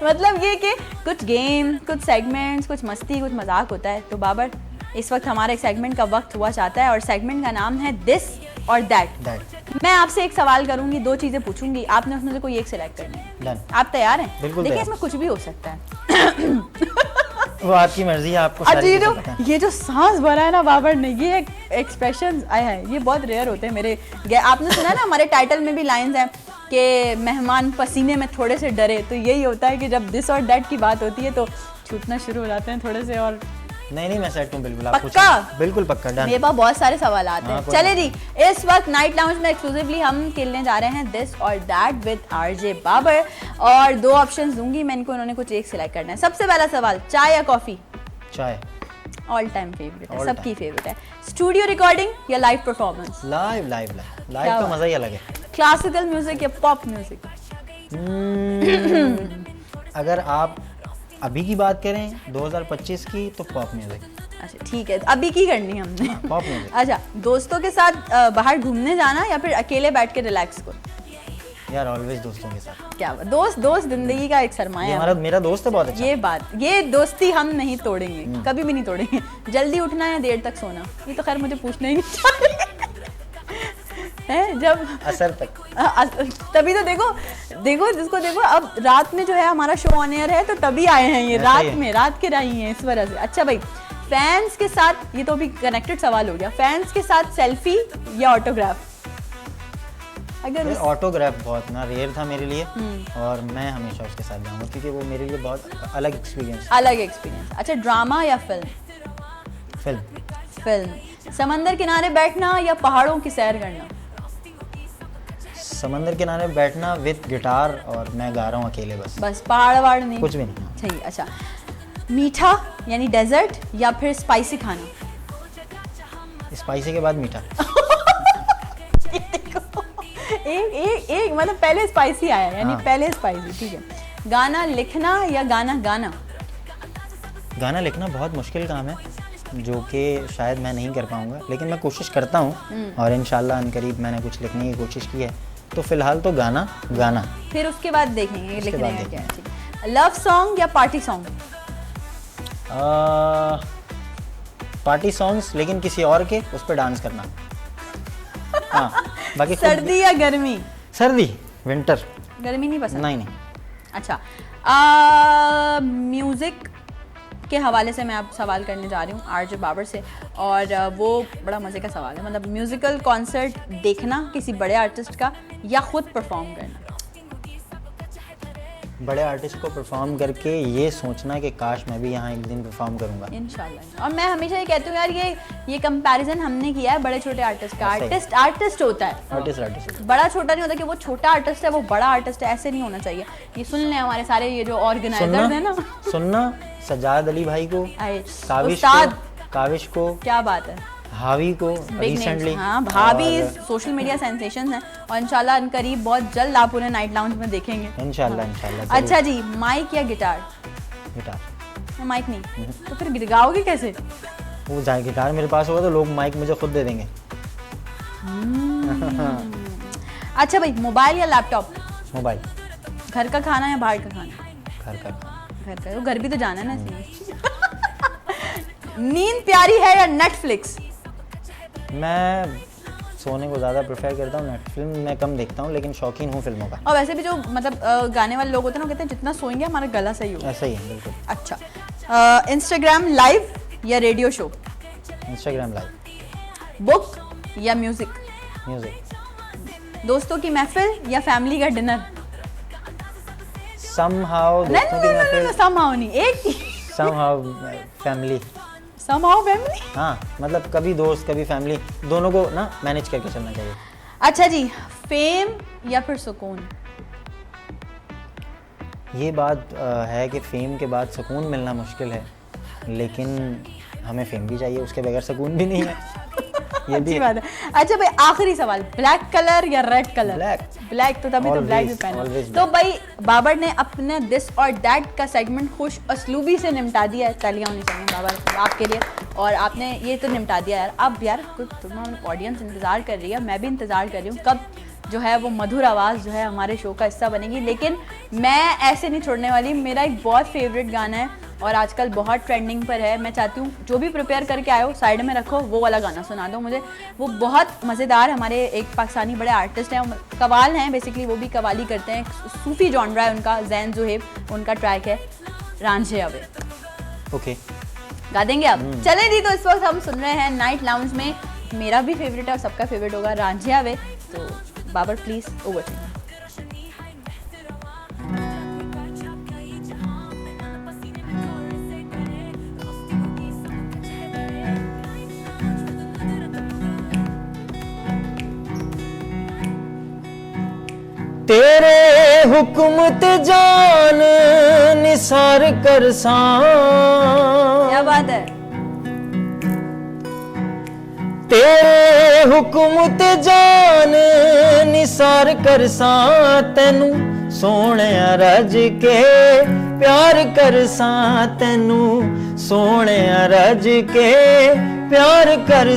मतलब ये कि कुछ गेम, कुछ सेगमेंट्स, कुछ मस्ती, कुछ मजाक होता है। तो बाबर, इस वक्त हमारे एक सेगमेंट का वक्त हुआ चाहता है और सेगमेंट का नाम है दिस और दैट। मैं आपसे एक सवाल करूंगी, दो चीजें पूछूंगी, आपने उसमें से कोई एक सिलेक्ट करनी है। डन। आप तैयार हैं? देखिए इसमें कुछ भी हो सकता है वो आपकी मर्जी है, आपको अच्छा, सारी चीज़ें पता है। ये जो सांस भरा है ना बाबर ने, ये एक्सप्रेशंस आए हैं, ये बहुत रेयर होते हैं मेरे। आपने सुना है ना हमारे टाइटल में भी लाइंस हैं कि मेहमान पसीने में थोड़े से डरे, तो यही होता है कि जब दिस और दैट की बात होती है तो छूटना शुरू हो जाते हैं थोड़े से। और नहीं मैं सेट हूँ बिल्कुल, आप पक्का? बिल्कुल पक्का, डन। मेरे पास बहुत सारे सवाल आते हैं। हाँ, चले जी, इस वक्त नाइट लाउंज में एक्सक्लूसिवली हम खेलने जा रहे हैं दिस और दैट विद आरजे बाबर, और दो ऑप्शंस दूंगी मैं इनको, उन्होंने कुछ एक सिलेक्ट करना है। सबसे पहला सवाल, चाय या कॉफी? चाय। ऑल टाइम फेवरेट है, सबकी फेवरेट है। स्टूडियो रिकॉर्डिंग या लाइव परफॉर्मेंस? लाइव का मजा ही अलग है। क्लासिकल म्यूजिक या पॉप म्यूजिक? अगर आप अभी की बात करें 2025 की तो पॉप म्यूजिक। अच्छा ठीक है, अभी की करनी है हमने। Pop music. अच्छा, दोस्तों के साथ बाहर घूमने जाना या फिर अकेले बैठ के रिलैक्स को? यार ऑलवेज दोस्तों के साथ। क्या बात, दोस्त दोस्त जिंदगी का एक सरमाया ये है। हमारा मेरा दोस्त है बहुत अच्छा। ये बात, ये दोस्ती हम नहीं तोड़ेंगे, कभी भी नहीं तोड़ेंगे। जल्दी उठना या देर तक सोना, ये तो खैर मुझे पूछना ही नहीं चाहिए है जब असर तक। तभी तो देखो देखो जिसको देखो, अब रात में जो है हमारा शो ऑन एयर है तो तभी आए हैं ये, ऐसा रात ही है। में, रात के रही हैं इस वजह से। अच्छा भाई, फैंस के साथ, ये तो भी कनेक्टेड सवाल हो गया, फैंस के साथ सेल्फी या ऑटोग्राफ? अगर उस- ऑटोग्राफ बहुत ना रेयर था मेरे लिए, और मैं हमेशा उसके साथ जाऊंगा क्योंकि वो मेरे लिए बहुत अलग एक्सपीरियंस। अलग एक्सपीरियंस। अच्छा, ड्रामा या फिल्म? फिल्म। फिल्म। समंदर किनारे बैठना या पहाड़ों की सैर करना? समंदर किनारे बैठना विद गिटार, और मैं गा रहा हूँ अकेले बस। बस पहाड़ वहाड़ नहीं? कुछ भी नहीं। सही। अच्छा, मीठा यानी डेजर्ट या फिर स्पाइसी खाना? स्पाइसी के बाद मीठा। एक मतलब पहले स्पाइसी आया, यानी हाँ। पहले स्पाइसी, ठीक है। गाना लिखना या गाना गाना? गाना लिखना बहुत मुश्किल काम है, जो कि शायद मैं नहीं कर पाऊंगा, लेकिन मैं कोशिश करता हूँ, और इंशाल्लाह अनकरीब मैंने कुछ लिखने की कोशिश की है। तो फिलहाल तो गाना गाना। फिर उसके बाद देखेंगे उसके लिखने बाद का क्या है। ठीक है। लव सॉन्ग या पार्टी सॉन्ग? पार्टी सॉन्ग्स, लेकिन किसी और के, उस पर डांस करना। हाँ, बाकी खुद- सर्दी या गर्मी? सर्दी, विंटर। गर्मी नहीं पसंद? नहीं नहीं। अच्छा, म्यूजिक के हवाले से मैं आप सवाल करने जा रही हूँ आरजे बाबर से, और वो बड़ा मज़े का सवाल है। मतलब म्यूजिकल कॉन्सर्ट देखना किसी बड़े आर्टिस्ट का या खुद परफॉर्म करना? बड़े आर्टिस्ट को परफॉर्म करके ये सोचना कि काश मैं भी यहाँ एक दिन परफॉर्म करूँगा। इंशाल्लाह। और मैं हमेशा ये कहती हूँ यार, ये कंपैरिजन हमने किया है बड़े छोटे आर्टिस्ट का। सही। आर्टिस्ट आर्टिस्ट होता है, आर्टिस्ट बड़ा छोटा नहीं होता कि वो छोटा आर्टिस्ट है वो बड़ा आर्टिस्ट है, ऐसे नहीं होना चाहिए। ये सुन लें हमारे सारे ये जो ऑर्गेनाइजर हैं ना। सुनना सज्जाद अली भाई को, आए, काविश उस्ताद, को, काविश को, क्या बात है, हावी को बिग रिसेंटली। नेम्स। हाँ, भाभी सोशल मीडिया सेंसेशन हैं, और इंशाल्लाह अनकरीब बहुत जल्द आप उन्हें नाइट लाउंज में देखेंगे इंशाल्लाह हाँ। इंशाल्लाह। अच्छा जी, माइक या गिटार? गिटार। माइक नहीं तो फिर गाओगे कैसे? वो जाए गिटार मेरे पास होगा तो लोग माइक मुझे खुद दे देंगे। अच्छा भाई, मोबाइल या लैपटॉप? मोबाइल। घर का खाना या बाहर का खाना? घर का खाना। घर का, तो घर भी तो जाना है ना इसलिए। नींद प्यारी है या नेटफ्लिक्स? मैं सोने को ज़्यादा प्रेफर करता हूँ, फिल्म मैं कम देखता हूँ, लेकिन शौकीन हूँ फिल्मों का। और वैसे भी जो मतलब गाने वाले लोग होते हैं ना, कहते हैं जितना सोएंगे हमारा गला सही होगा। ऐसा ही है बिल्कुल। अच्छा, इंस्टाग्राम लाइव या radio show? Instagram live. Book या म्यूजिक? म्यूजिक। दोस्तों की महफिल या फैमिली का डिनर? समहाउ दोस्तों की महफिल, somehow नहीं, एक ही। Somehow family. somehow family. हाँ, मतलब कभी दोस्त कभी फैमिली, दोनों को ना मैनेज करके चलना चाहिए। अच्छा जी, फेम या फिर सुकून? ये बात है कि फेम के बाद सुकून मिलना मुश्किल है, लेकिन हमें फेम भी चाहिए, उसके बगैर सुकून भी नहीं है। ये भी अच्छी बात है। अच्छा भाई, आखिरी सवाल, ब्लैक कलर या रेड कलर? ब्लैक। ब्लैक, तो तभी तो ब्लैक भी Always, पहना। always तो भाई बाबर ने अपने दिस और दैट का सेगमेंट खुश असलूबी से निपटा दिया है। तालियां होनी चाहिए बाबर आपके लिए, और आपने ये तो निपटा दिया यार। अब यार कुछ तुम्हारा ऑडियंस इंतजार कर रही है, मैं भी इंतजार कर रही हूँ कब जो है वो मधुर आवाज़ जो है हमारे शो का हिस्सा बनेगी। लेकिन मैं ऐसे नहीं छोड़ने वाली, मेरा एक बहुत फेवरेट गाना है और आजकल बहुत ट्रेंडिंग पर है। मैं चाहती हूँ जो भी प्रिपेयर करके आए हो साइड में रखो, वो वाला गाना सुना दो मुझे। वो बहुत मज़ेदार, हमारे एक पाकिस्तानी बड़े आर्टिस्ट हैं, कवाल हैं बेसिकली, वो भी कवाली करते हैं, सूफ़ी जॉनरा है उनका, जैन ज़ुहेब उनका ट्रैक है रांझे अवे। ओके, गा देंगे आप? चलें जी, तो इस वक्त हम सुन रहे हैं नाइट लाउंज में, मेरा भी फेवरेट है और सबका फेवरेट होगा रांझे अवे। तो Babar please over to you. तेरे हुक्म ते जान निसार कर क्या बात है। तेरे हुक्म ते जान निसार कर तैनू सोने रज के प्यार कर तैनू सोने रज के प्यार कर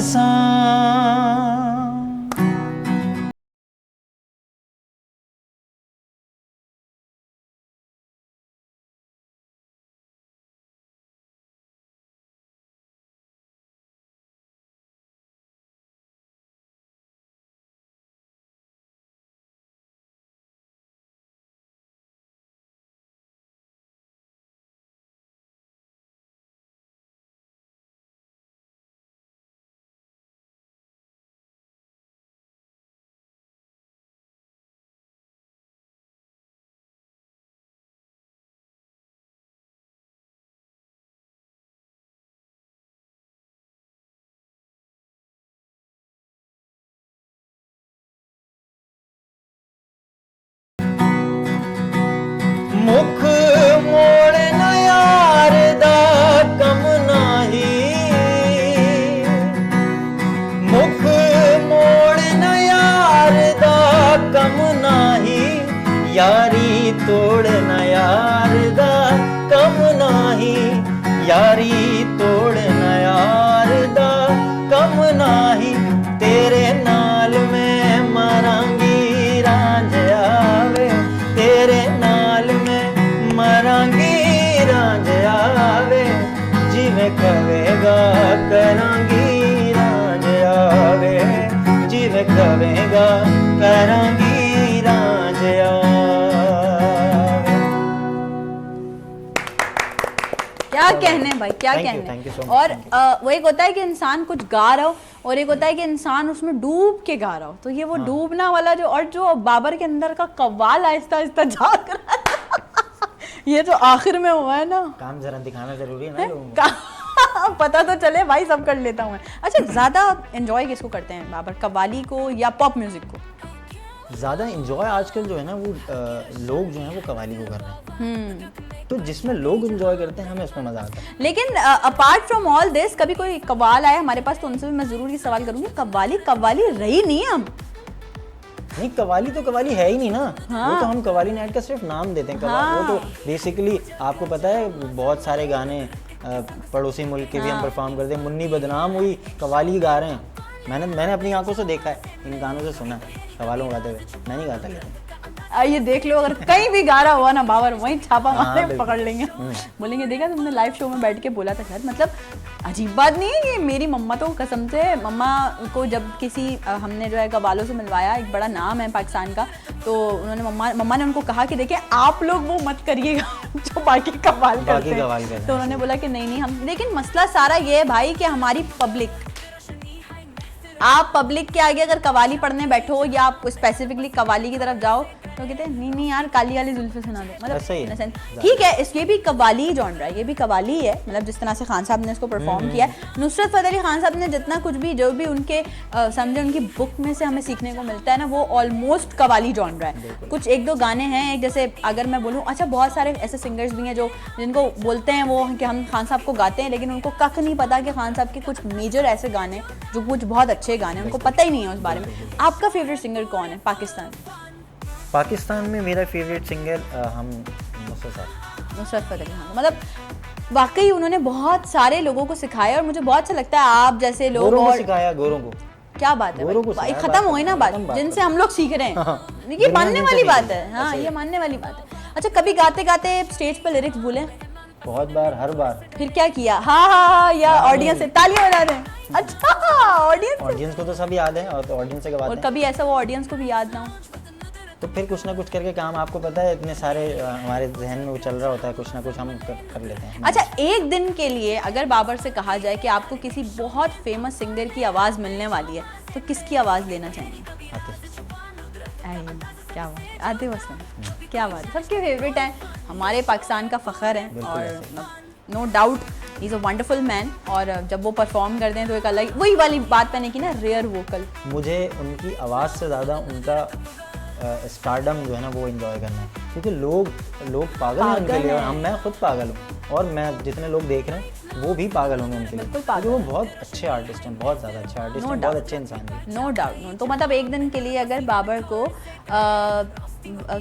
मुख मोड़ना यार दा कम नाही, मुख मोड़ना यार दा कम नाही, यारी तोड़ना यार दा कम नाही, यारी तोड़ना यार दा कम नाही, तेरे नाल मैं मरांगी रांझिया वे, तेरे नाल मैं मरांगी रांझिया वे, जिवें कवेगा करांगी रांझिया वे, जिवें कवेगा करांगी रांझिया वे। क्या कहने भाई, क्या Thank you, कहने। thank you so much, और thank you. वो एक होता है कि इंसान कुछ गा रहा हो और एक होता है कि इंसान उसमें डूब के गा रहा हो, तो ये वो डूबना वाला जो, और जो बाबर के अंदर का कव्वाल आहिस्ता आहिस्ता जाग रहा है ये जो आखिर में हुआ है ना, काम जरा दिखाना जरूरी है ना लोगों को। पता तो चले भाई, सब कर लेता हूँ मैं। अच्छा, ज्यादा एंजॉय किसको करते हैं बाबर, कव्वाली को या पॉप म्यूजिक को? ज़्यादा इंजॉय आजकल जो है ना वो लोग जो हैं वो कव्वाली को कर रहे हैं, तो जिसमें लोग इंजॉय करते हैं हमें उसमें मज़ा आता है। लेकिन अपार्ट फ्रॉम ऑल दिस, कभी कोई कव्वाल आया हमारे पास तो उनसे भी मैं जरूर ये सवाल करूंगी, कव्वाली कव्वाली रही नहीं है अब। नहीं, कव्वाली तो कव्वाली है ही नहीं ना। वो तो हम कव्वाली नाइट का सिर्फ नाम देते हैं। वो तो बेसिकली आपको पता है बहुत सारे गाने पड़ोसी मुल्क के भी हम परफॉर्म करते हैं। मुन्नी बदनाम हुई कव्वाली गा रहे हैं, मैंने अपनी आंखों से देखा है, इन गानों से सुना है कव्वालों को गाते हुए। मैं नहीं गाता, लेकिन ये देख लो, अगर कहीं भी गा रहा हुआ ना बाबर, वहीं छापा मारने पकड़ लेंगे, बोलेंगे देखा तुमने लाइव शो में बैठ के बोला था शायद। मतलब अजीब बात नहीं है ये। मेरी मम्मा तो कसम से, मम्मा को जब किसी हमने जो है कव्वालों से मिलवाया, एक बड़ा नाम है पाकिस्तान का, तो उन्होंने मम्मा ने उनको कहा कि देखिए आप लोग वो मत करिएगा जो बाकी कव्वाल करते हैं। तो उन्होंने बोला कि नहीं हम, लेकिन मसला सारा ये है भाई कि हमारी पब्लिक, आप पब्लिक के आगे अगर कव्वाली पढ़ने बैठो या आप स्पेसिफिकली कव्वाली की तरफ जाओ तो कहते हैं नहीं यार काली वाली जुल्फे सुना दो। मतलब ठीक है, ये भी कव्वाली जॉनर है, ये भी कव्वाली है। मतलब जिस तरह से खान साहब ने इसको परफॉर्म किया है, नुसरत फतेह अली खान साहब ने जितना कुछ भी जो भी उनके समझे उनकी बुक में से हमें सीखने को मिलता है ना, वो ऑलमोस्ट कव्वाली जॉनर है। कुछ एक दो गाने हैं, एक जैसे अगर मैं बोलूँ, अच्छा बहुत सारे ऐसे सिंगर्स भी हैं जो जिनको बोलते हैं वो कि हम खान साहब को गाते हैं, लेकिन उनको कख नहीं पता कि खान साहब के कुछ मेजर ऐसे गाने जो कुछ बहुत अच्छे गाने, उनको पता ही नहीं है उस बारे में। आपका फेवरेट सिंगर कौन है पाकिस्तान में? मेरा फेवरेट सिंगर नुसरत फतेह अली खान। मतलब वाकई उन्होंने बहुत सारे लोगों को सिखाया और मुझे बहुत अच्छा लगता है आप जैसे लोग और सिखाया गोरों को। क्या बात है भाई, खत्म हो गई ना बात, जिनसे हम लोग सीख रहे हैं। ये मानने वाली बात है, हाँ ये मानने वाली बात है। अच्छा, कभी गाते गाते स्टेज पर लिरिक्स भूले? बहुत बार, हर बार। फिर क्या किया? हाँ या ऑडियंस से तालियां बजा रहे हैं? अच्छा, ऑडियंस को तो सब याद है और तो ऑडियंस से और कभी ऐसा वो ऑडियंस को भी याद ना हो तो फिर कुछ ना कुछ करके काम, आपको पता है इतने सारे हमारे जहन में वो चल रहा होता है, कुछ ना कुछ हम कर लेते हैं। अच्छा, एक दिन के लिए अगर बाबर से कहा जाए कि आपको किसी बहुत फेमस सिंगर की आवाज़ मिलने वाली है तो किसकी आवाज़ लेना चाहेंगे? क्या बात है, आतिफ असलम। क्या बात है, सबके फेवरेट हैं, हमारे पाकिस्तान का फ़ख्र है और no doubt he is a wonderful man. और जब वो परफॉर्म करते हैं तो एक अलग, वही वाली बात मैंने की ना, रेयर वोकल। मुझे उनकी आवाज़ से ज़्यादा उनका स्टारडम जो है ना वो एंजॉय करना है, क्योंकि लोग पागल हैं उनके लिए। मैं खुद पागल हूँ और मैं जितने लोग देख रहे हैं वो भी पागल होंगे उनके लिए, क्योंकि वो बहुत अच्छे आर्टिस्ट हैं, बहुत ज़्यादा अच्छे आर्टिस्ट हैं, बहुत अच्छे इंसान हैं। No doubt. तो मतलब एक दिन के लिए अगर बाबर को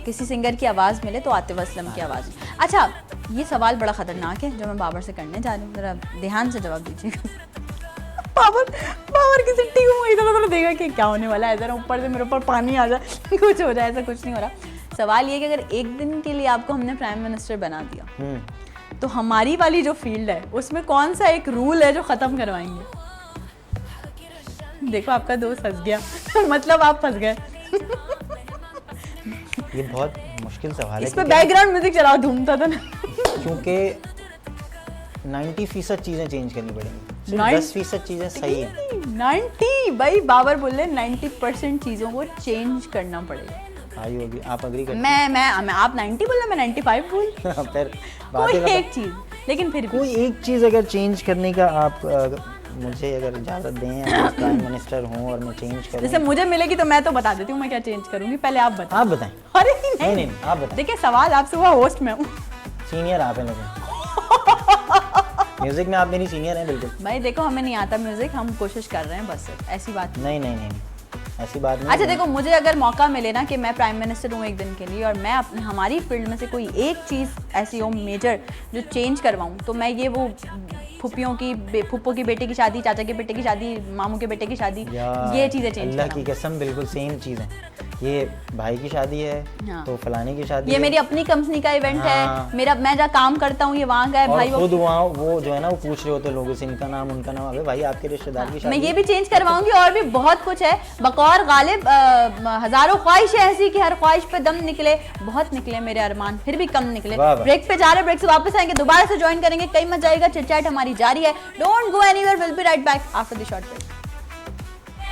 किसी सिंगर की आवाज़ मिले तो आतिफ असलम की आवाज़। अच्छा, ये सवाल बड़ा ख़तरनाक है जो मैं बाबर से करने जा रही हूँ, ज़रा ध्यान से जवाब दीजिएगा। बाबर की सिट्टी को इधर देखा कि क्या होने वाला है, ज़रा ऊपर से मेरे ऊपर पानी आ जाए, कुछ हो जाए, ऐसा कुछ नहीं हो रहा। सवाल ये कि अगर एक दिन के लिए आपको हमने प्राइम मिनिस्टर बना दिया तो हमारी वाली जो फील्ड है उसमें कौन सा एक रूल है जो ख़त्म करवाएंगे? देखो आपका दोस्त हंस गया मतलब आप फंस गए। ये बहुत मुश्किल सवाल है। इस पे बैकग्राउंड म्यूजिक चलाओ, धूमता था ना। क्योंकि 90% चीज़ें चेंज करनी पड़ेंगी, 10% चीज़ें सही हैं। 90 भाई, बाबर बोले 90% चीज़ों को चेंज करना पड़ेगा। होगी, आप अग्री करते? मैं आप 90 बोला, मैं 95 बोल। फिर कोई एक चीज़, लेकिन फिर कोई एक चीज़ अगर चेंज करने का आप मुझे अगर इजाज़त दें, मैं प्राइम मिनिस्टर हूँ और मैं चेंज करूँ। जैसे मुझे मिलेगी तो मैं तो बता देती हूँ मैं क्या चेंज करूंगी, पहले आप बताएं। आप बताएं। अरे नहीं, आप बताएं। देखिए सवाल आपसे हुआ, होस्ट मैं हूँ। सीनियर आप हैं लेकिन म्यूजिक में आप मेरी सीनियर हैं बिल्कुल। भाई देखो हमें नहीं आता म्यूजिक, हम कोशिश कर रहे हैं बस, ऐसी बात नहीं, ऐसी बात नहीं। अच्छा देखो, मुझे अगर मौका मिले ना कि मैं प्राइम मिनिस्टर हूँ एक दिन के लिए और मैं अपनी हमारी फील्ड में से कोई एक चीज़ ऐसी हो मेजर जो चेंज करवाऊँ, तो मैं ये वो फुप्पो की बेटे की शादी, चाचा के बेटे की शादी, मामू के बेटे की शादी, ये चीज़ें चेंज अल्लाह की कसम बिल्कुल सेम चीज़ है। ये भाई की शादी है, हाँ। तो फलाने की शादी ये है। मेरी अपनी कंपनी का इवेंट हाँ। है, मेरा मैं जहाँ काम करता हूँ ये वहाँ का है और भाई। खुद वहाँ वो जो है ना वो पूछ रहे होते लोगों से इनका नाम उनका नाम। अबे भाई आपके रिश्तेदार की मैं शादी ये भी चेंज करवाऊंगी और भी बहुत कुछ है। बकौर गालिब हजारों ख्वाहिश है ऐसी कि हर ख्वाहिश पे दम निकले, बहुत निकले मेरे अरमान, फिर भी कम निकले। वाह वाह। ब्रेक पे जा रहे, ब्रेक से वापस आएंगे, दोबारा से ज्वाइन करेंगे, कई मजा आएगा, चिट चैट हमारी जारी है। Don't go anywhere, will be right back after the short break.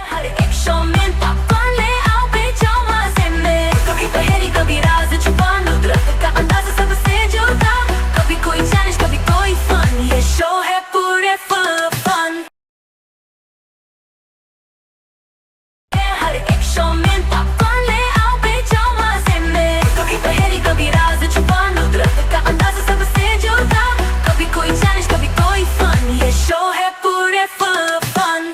हर एक शो में पॉपकॉर्न ले आओ बेचो मजे में, कभी पहेली कभी राज छुपा, नुदरत का अंदाज़ सबसे जुदा, कभी कोई चैलेंज कभी कोई फन, ये शो है पूरे फुल फन। हर एक शो में पॉपकॉर्न ले आओ बेचो मजे में, कभी पहेली कभी राज छुपा, नुदरत का अंदाज़ सबसे जुदा, कभी कोई चैलेंज कभी कोई फन, ये शो है पूरे फुल फन।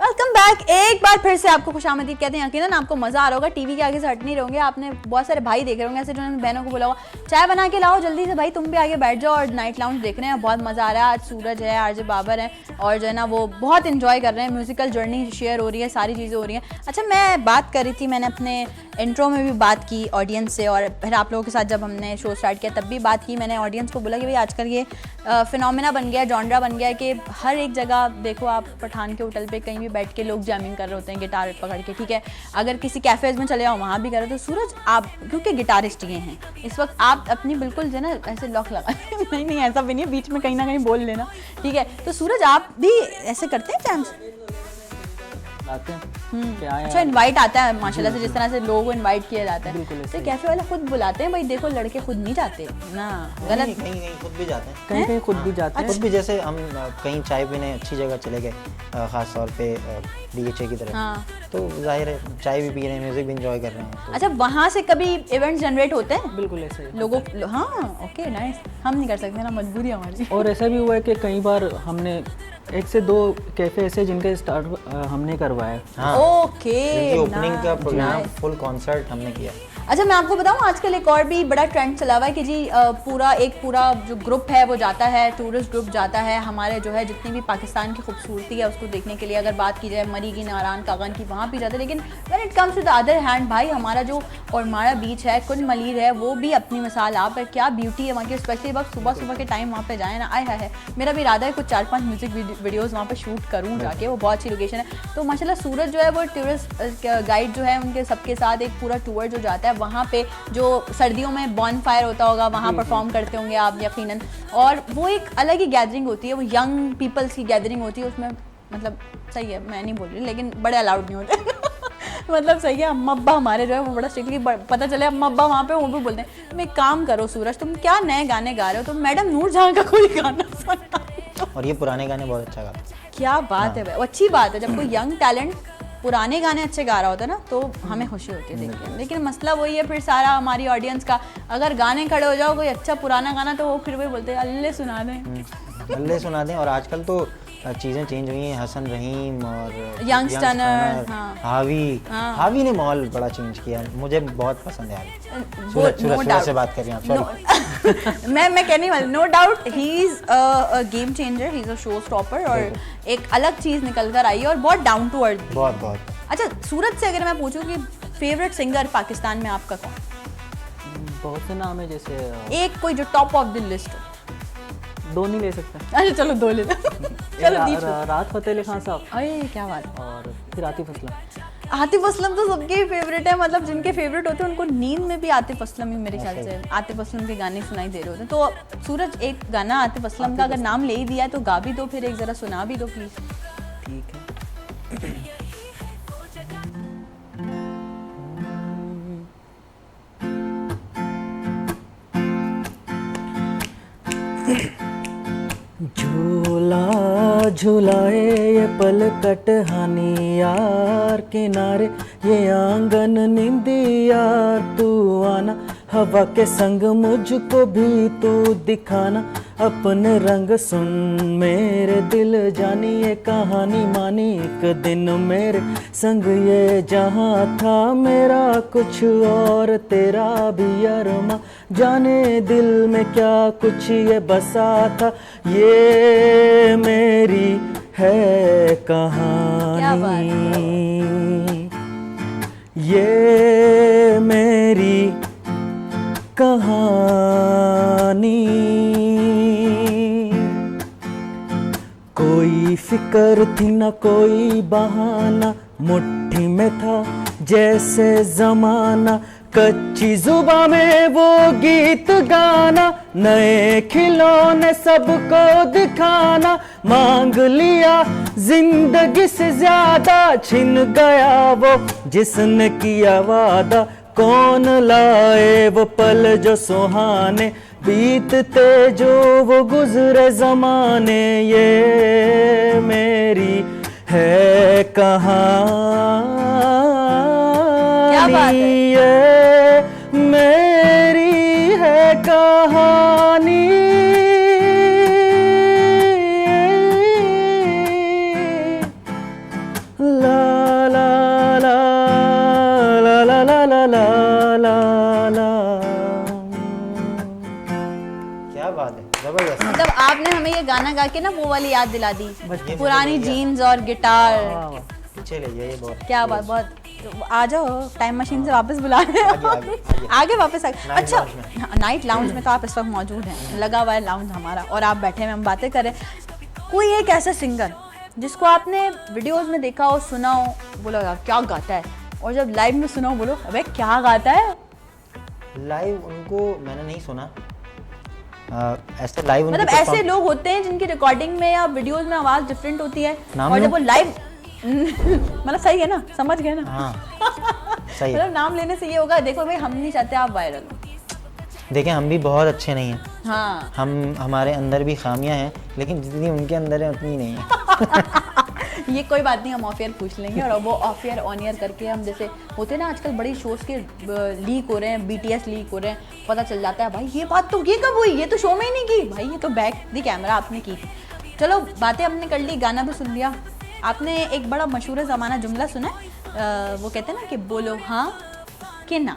Welcome back. एक बार फिर से आपको खुशामदीद कहते हैं। यकीनन आपको मजा आ रहा होगा, टीवी के आगे से हट नहीं रहोगे। आपने बहुत सारे भाई देख रहे होंगे ऐसे जिन्होंने बहनों को बोला होगा चाय बना के लाओ जल्दी से भाई, तुम भी आगे बैठ जाओ और नाइट लाउंज देख रहे हैं। बहुत मजा आ रहा है। आज सूरज है, आरजे बाबर है और जो है ना वो बहुत इंजॉय कर रहे हैं। म्यूजिकल जर्नी शेयर हो रही है, सारी चीज़ें हो रही हैं। अच्छा मैं बात कर रही थी, मैंने अपने इंट्रो में भी बात की ऑडियंस से और फिर आप लोगों के साथ जब हमने शो स्टार्ट किया तब भी बात की। मैंने ऑडियंस को बोला कि भाई आजकल ये फिनोमेना बन गया है, जॉनरा बन गया है कि हर एक जगह देखो आप पठान के होटल पे कहीं भी बैठ के लोग जैमिंग कर रहे होते हैं गिटार पकड़ के, ठीक है। अगर किसी कैफेज में चले जाओ वहाँ भी करो। तो सूरज आप क्योंकि गिटारिस्ट ये हैं इस वक्त, आप अपनी बिल्कुल जो है ना ऐसे लॉक लगा नहीं ऐसा भी नहीं है, बीच में कहीं ना कहीं बोल लेना, ठीक है। तो सूरज आप भी ऐसे करते हैं जैम्स? आते हैं क्या है अच्छा इनवाइट आता है माशाल्लाह से, जिस तरह से लोगों को इनवाइट किया जाता है बिल्कुल ऐसे तो कैफे वाले खुद बुलाते हैं भाई, देखो लड़के खुद नहीं जाते ना, गलत। कहीं खुद भी जाते हैं। कहीं खुद भी जाते हैं। खुद भी जैसे हम कहीं चाय पीने अच्छी जगह चले गए, ख़ास तौर पे DHA की तरफ, हाँ। तो जाहिर है चाय भी पी रहे हैं, म्यूजिक भी इंजॉय कर रहे हैं। तो अच्छा वहाँ से कभी इवेंट्स जनरेट होते हैं बिल्कुल ऐसे ही। लोगों? हाँ ओके नाइस। हम नहीं कर सकते ना, मजबूरी है हमारी। और ऐसा भी हुआ है कि कई बार हमने 1 से 2 कैफे ऐसे जिनके स्टार्ट हमने करवाया। हाँ, ओके जिनकी ओपनिंग का प्रोग्राम फुल कॉन्सर्ट हमने किया। अच्छा मैं आपको बताऊं आजकल एक और भी बड़ा ट्रेंड चला हुआ है कि जी पूरा जो ग्रुप है वो जाता है, टूरिस्ट ग्रुप जाता है हमारे जो है जितनी भी पाकिस्तान की खूबसूरती है उसको देखने के लिए। अगर बात की जाए मरी की, नारायण कागन की, वहाँ भी जाते हैं। लेकिन when it comes to the other hand भाई, हमारा जो औरमाड़ा बीच है, कुन मलीर है, वो भी अपनी मिसाल आप है। क्या ब्यूटी है वहाँ की, स्पेशली वक्त सुबह के टाइम वहाँ पे जाए ना, आए है। मेरा भी इरादा है कुछ 4-5 म्यूजिक वीडियोज़ वहाँ पर शूट करूँ जाके, वो बहुत अच्छी लोकेशन है। तो माशाल्लाह सूरज जो है वो टूरिस्ट गाइड जो है उनके सबके साथ एक पूरा टूर जो जाता है वहाँ पे, जो सर्दियों में बॉन फायर होता होगा वहाँ परफॉर्म करते होंगे आप यकीनन, और वो एक अलग ही गैदरिंग होती है, वो यंग पीपल्स की गैदरिंग होती है उसमें। मतलब सही है, मैं नहीं बोल रही, लेकिन बड़े अलाउड नहीं होते मतलब सही है। अम्मा अब्बा हमारे जो है वो बड़ा स्ट्रिक्टली, पता चले अम्मा अब्बा वहाँ पे वो भी बोलते हैं तुम एक काम करो सूरज, तुम क्या नए गाने गा रहे हो, तुम मैडम नूरजहां का कोई गाना सुना। और ये पुराने गाने बहुत अच्छा गाते हैं। क्या बात है भाई, अच्छी बात है जब कोई यंग टैलेंट पुराने गाने अच्छे गा रहा होता है ना, तो हमें खुशी होती है देख के। लेकिन मसला वही है फिर सारा हमारी ऑडियंस का, अगर गाने खड़े हो जाओ कोई अच्छा पुराना गाना तो वो फिर वही बोलते हैं अल्ले सुना दें, अल्ले सुना दें। और आजकल तो चीज़ें चेंज हुई हैं, हसन रहीम और यंगस्टर, हाँ। हावी ने माहौल बड़ा चेंज किया। मुझे बहुत पसंद है हावी। सूरज से बात कर रही हैं आप, सॉरी। मैं कहने वाली, no doubt he is a game changer, he is a showstopper और एक अलग चीज़ निकल कर आई है और बहुत डाउन टू अर्थ। बहुत। अच्छा सूरज से अगर मैं पूछूं कि फेवरेट सिंगर पाकिस्तान में आपका कौन? बहुत से नाम है, जैसे एक कोई जो टॉप ऑफ द लिस्ट हो। 2 नहीं ले सकते। अच्छा चलो 2 ले लो। चलो राहत फ़तेह अली खान साहब, अरे क्या बात है। और फिर आतिफ असलम। आतिफ असलम तो सबके ही फेवरेट है, मतलब जिनके फेवरेट होते हैं उनको नींद में भी आतिफ असलम ही मेरे ख्याल से आतिफ असलम के गाने सुनाई दे रहे होते हैं। तो सूरज एक गाना आतिफ असलम का अगर नाम ले ही दिया है तो गा भी दो, फिर एक जरा सुना भी दो प्लीज। ठीक है। झूला झूलाए ये पल कटहानी यार किनारे ये आंगन नींदी यार, तू आना हवा के संग मुझको भी तू दिखाना, अपने रंग सुन मेरे दिल जानी ये कहानी मानी, एक दिन मेरे संग ये जहाँ था मेरा कुछ और तेरा भी अरमा, जाने दिल में क्या कुछ ये बसा था, ये मेरी है कहानी, ये मेरी कहानी। कोई फिक्र थी ना कोई बहाना, मुट्ठी में था जैसे जमाना, कच्ची जुबां में वो गीत गाना, नए खिलौने सबको दिखाना, मांग लिया जिंदगी से ज्यादा, छिन गया वो जिसने किया वादा, कौन लाए वो पल जो सुहाने, बीतते जो वो गुजरे जमाने, ये मेरी है कहानी, ये मेरी है कहानी। ला ला ला ला ला ला ला ला ला। क्या बात है, जबरदस्त। मतलब आपने हमें ये गाना गा के ना वो वाली याद दिला दी, पुरानी जीन्स और गिटार। पीछे ले ये बहुत क्या बात, बहुत आ जाओ टाइम मशीन से वापस बुला रहे हैं आगे वापस आ। अच्छा नाइट लाउंज में तो आप इस वक्त मौजूद हैं, लगा हुआ है लाउंज हमारा और आप बैठे हैं, हम बातें कर रहे हैं। कोई एक ऐसा सिंगर जिसको आपने वीडियोस में देखा हो, सुना हो, बोला क्या गाता है, और जब लाइव में सुना हो बोलो अबे क्या गाता है। लाइव उनको मैंने नहीं सुना, ऐसे लाइव मतलब ऐसे लोग होते हैं जिनकी रिकॉर्डिंग में या वीडियोस में आवाज डिफरेंट होती है और जब वो लाइव मतलब सही है ना, समझ गए ना। हाँ सही है। मतलब नाम लेने से ये होगा, देखो भाई हम नहीं चाहते आप वायरल हो। देखें हम भी बहुत अच्छे नहीं हैं, हाँ हमारे अंदर भी खामियां हैं, लेकिन जितनी उनके अंदर है उतनी नहीं है। ये कोई बात नहीं, हम ऑफ ईयर पूछ लेंगे और वो ऑफ ईयर ऑन ईयर करके हम जैसे होते हैं ना आजकल बड़ी शोज के लीक हो रहे हैं, BTS लीक हो रहे हैं, पता चल जाता है भाई ये बात तो ये कब हुई, ये तो शो में ही नहीं की भाई, ये तो बैक दी कैमरा आपने की। चलो बातें हमने कर ली, गाना भी सुन लिया। आपने एक बड़ा मशहूर ज़माना जुमला सुना है, वो कहते हैं ना कि बोलो हाँ कि ना,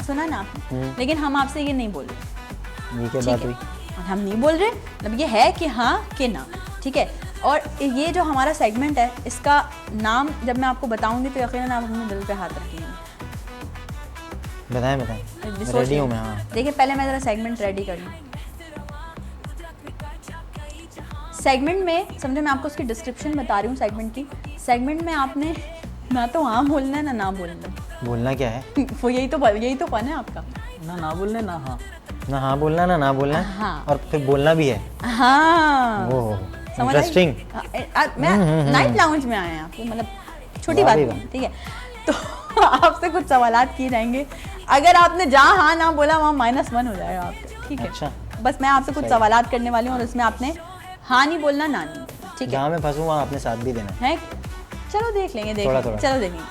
सुना ना आपने, लेकिन हम आपसे ये नहीं बोल रहे, ये क्या बात हुई? हम नहीं बोल रहे, मतलब ये है कि हाँ कि ना, ठीक है। और ये जो हमारा सेगमेंट है इसका नाम जब मैं आपको बताऊंगी तो यकीनन आप अपने दिल पे हाथ रखेंगे। बताएं रेडी हूँ मैं। हाँ देखिए पहले मैं ज़रा सेगमेंट रेडी कर लूँ। सेगमेंट में समझे, मैं आपको उसकी डिस्क्रिप्शन बता रही हूँ सेगमेंट की। सेगमेंट में आपने ना तो हाँ बोलना है ना बोलना है। बोलना क्या है? वो यही तो फन है आपका, ना बोलने ना हाँ, ना हाँ बोलना ना बोलना है। हाँ। और फिर बोलना भी है। हाँ ओह समझ इंटरेस्टिंग। मैं नाइट लाउंज में आए हैं आपको, मतलब छोटी बात नहीं, ठीक है। तो आपसे कुछ सवालात किए जाएंगे, अगर आपने जहाँ हाँ ना बोला वहाँ -1 हो जाएगा आपका, ठीक है। अच्छा। बस मैं आपसे कुछ सवालात करने वाली हूँ और उसमें आपने हाँ नहीं बोलना, ना नहीं, ठीक है। जहाँ मैं फंसूँ वहाँ आपने साथ भी देना है। चलो देख लेंगे, थोड़ा। चलो देखेंगे।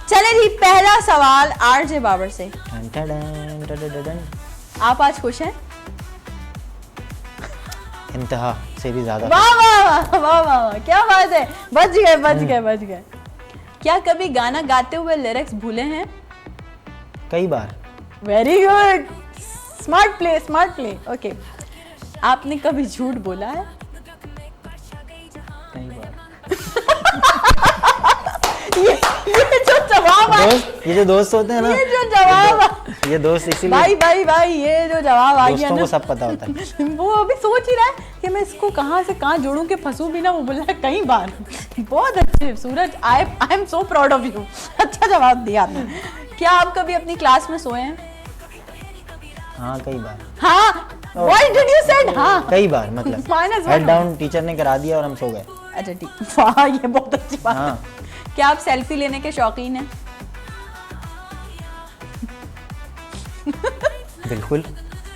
चले जी, पहला सवाल आरजे बाबर से। आप आज खुश हैं? इंतहा से भी ज्यादा। वाह वाह वाह वाह वाह, क्या बात है, बच गए। क्या कभी गाना गाते हुए लिरिक्स भूले हैं? कई बार। Very good, smart play. Okay, आपने कभी झूठ बोला है? कई बार। ये जो जवाब आया, ये जो दोस्त होते हैं ना, ये जो जवाब ये दोस्त इसीलिए भाई ये जो जवाब आ गया दोस्तों ना, को सब पता होता है। वो अभी सोच ही रहा है कि मैं इसको कहाँ से कहाँ जोड़ूं कि फंसूं भी ना। वो बोल रहा है कई बार बहुत अच्छे Suraj, I am so proud of you. अच्छा जवाब दिया आपने। क्या आप कभी अपनी क्लास में सोए हैं? हाँ कई बार। हाँ, व्हाई डिड यू सेड हाँ? कई बार मतलब -1 हेड डाउन टीचर ने करा दिया और हम सो गए। अच्छा ठीक, वाह ये बहुत अच्छी बात है। हाँ। क्या आप सेल्फी लेने के शौकीन हैं? बिल्कुल।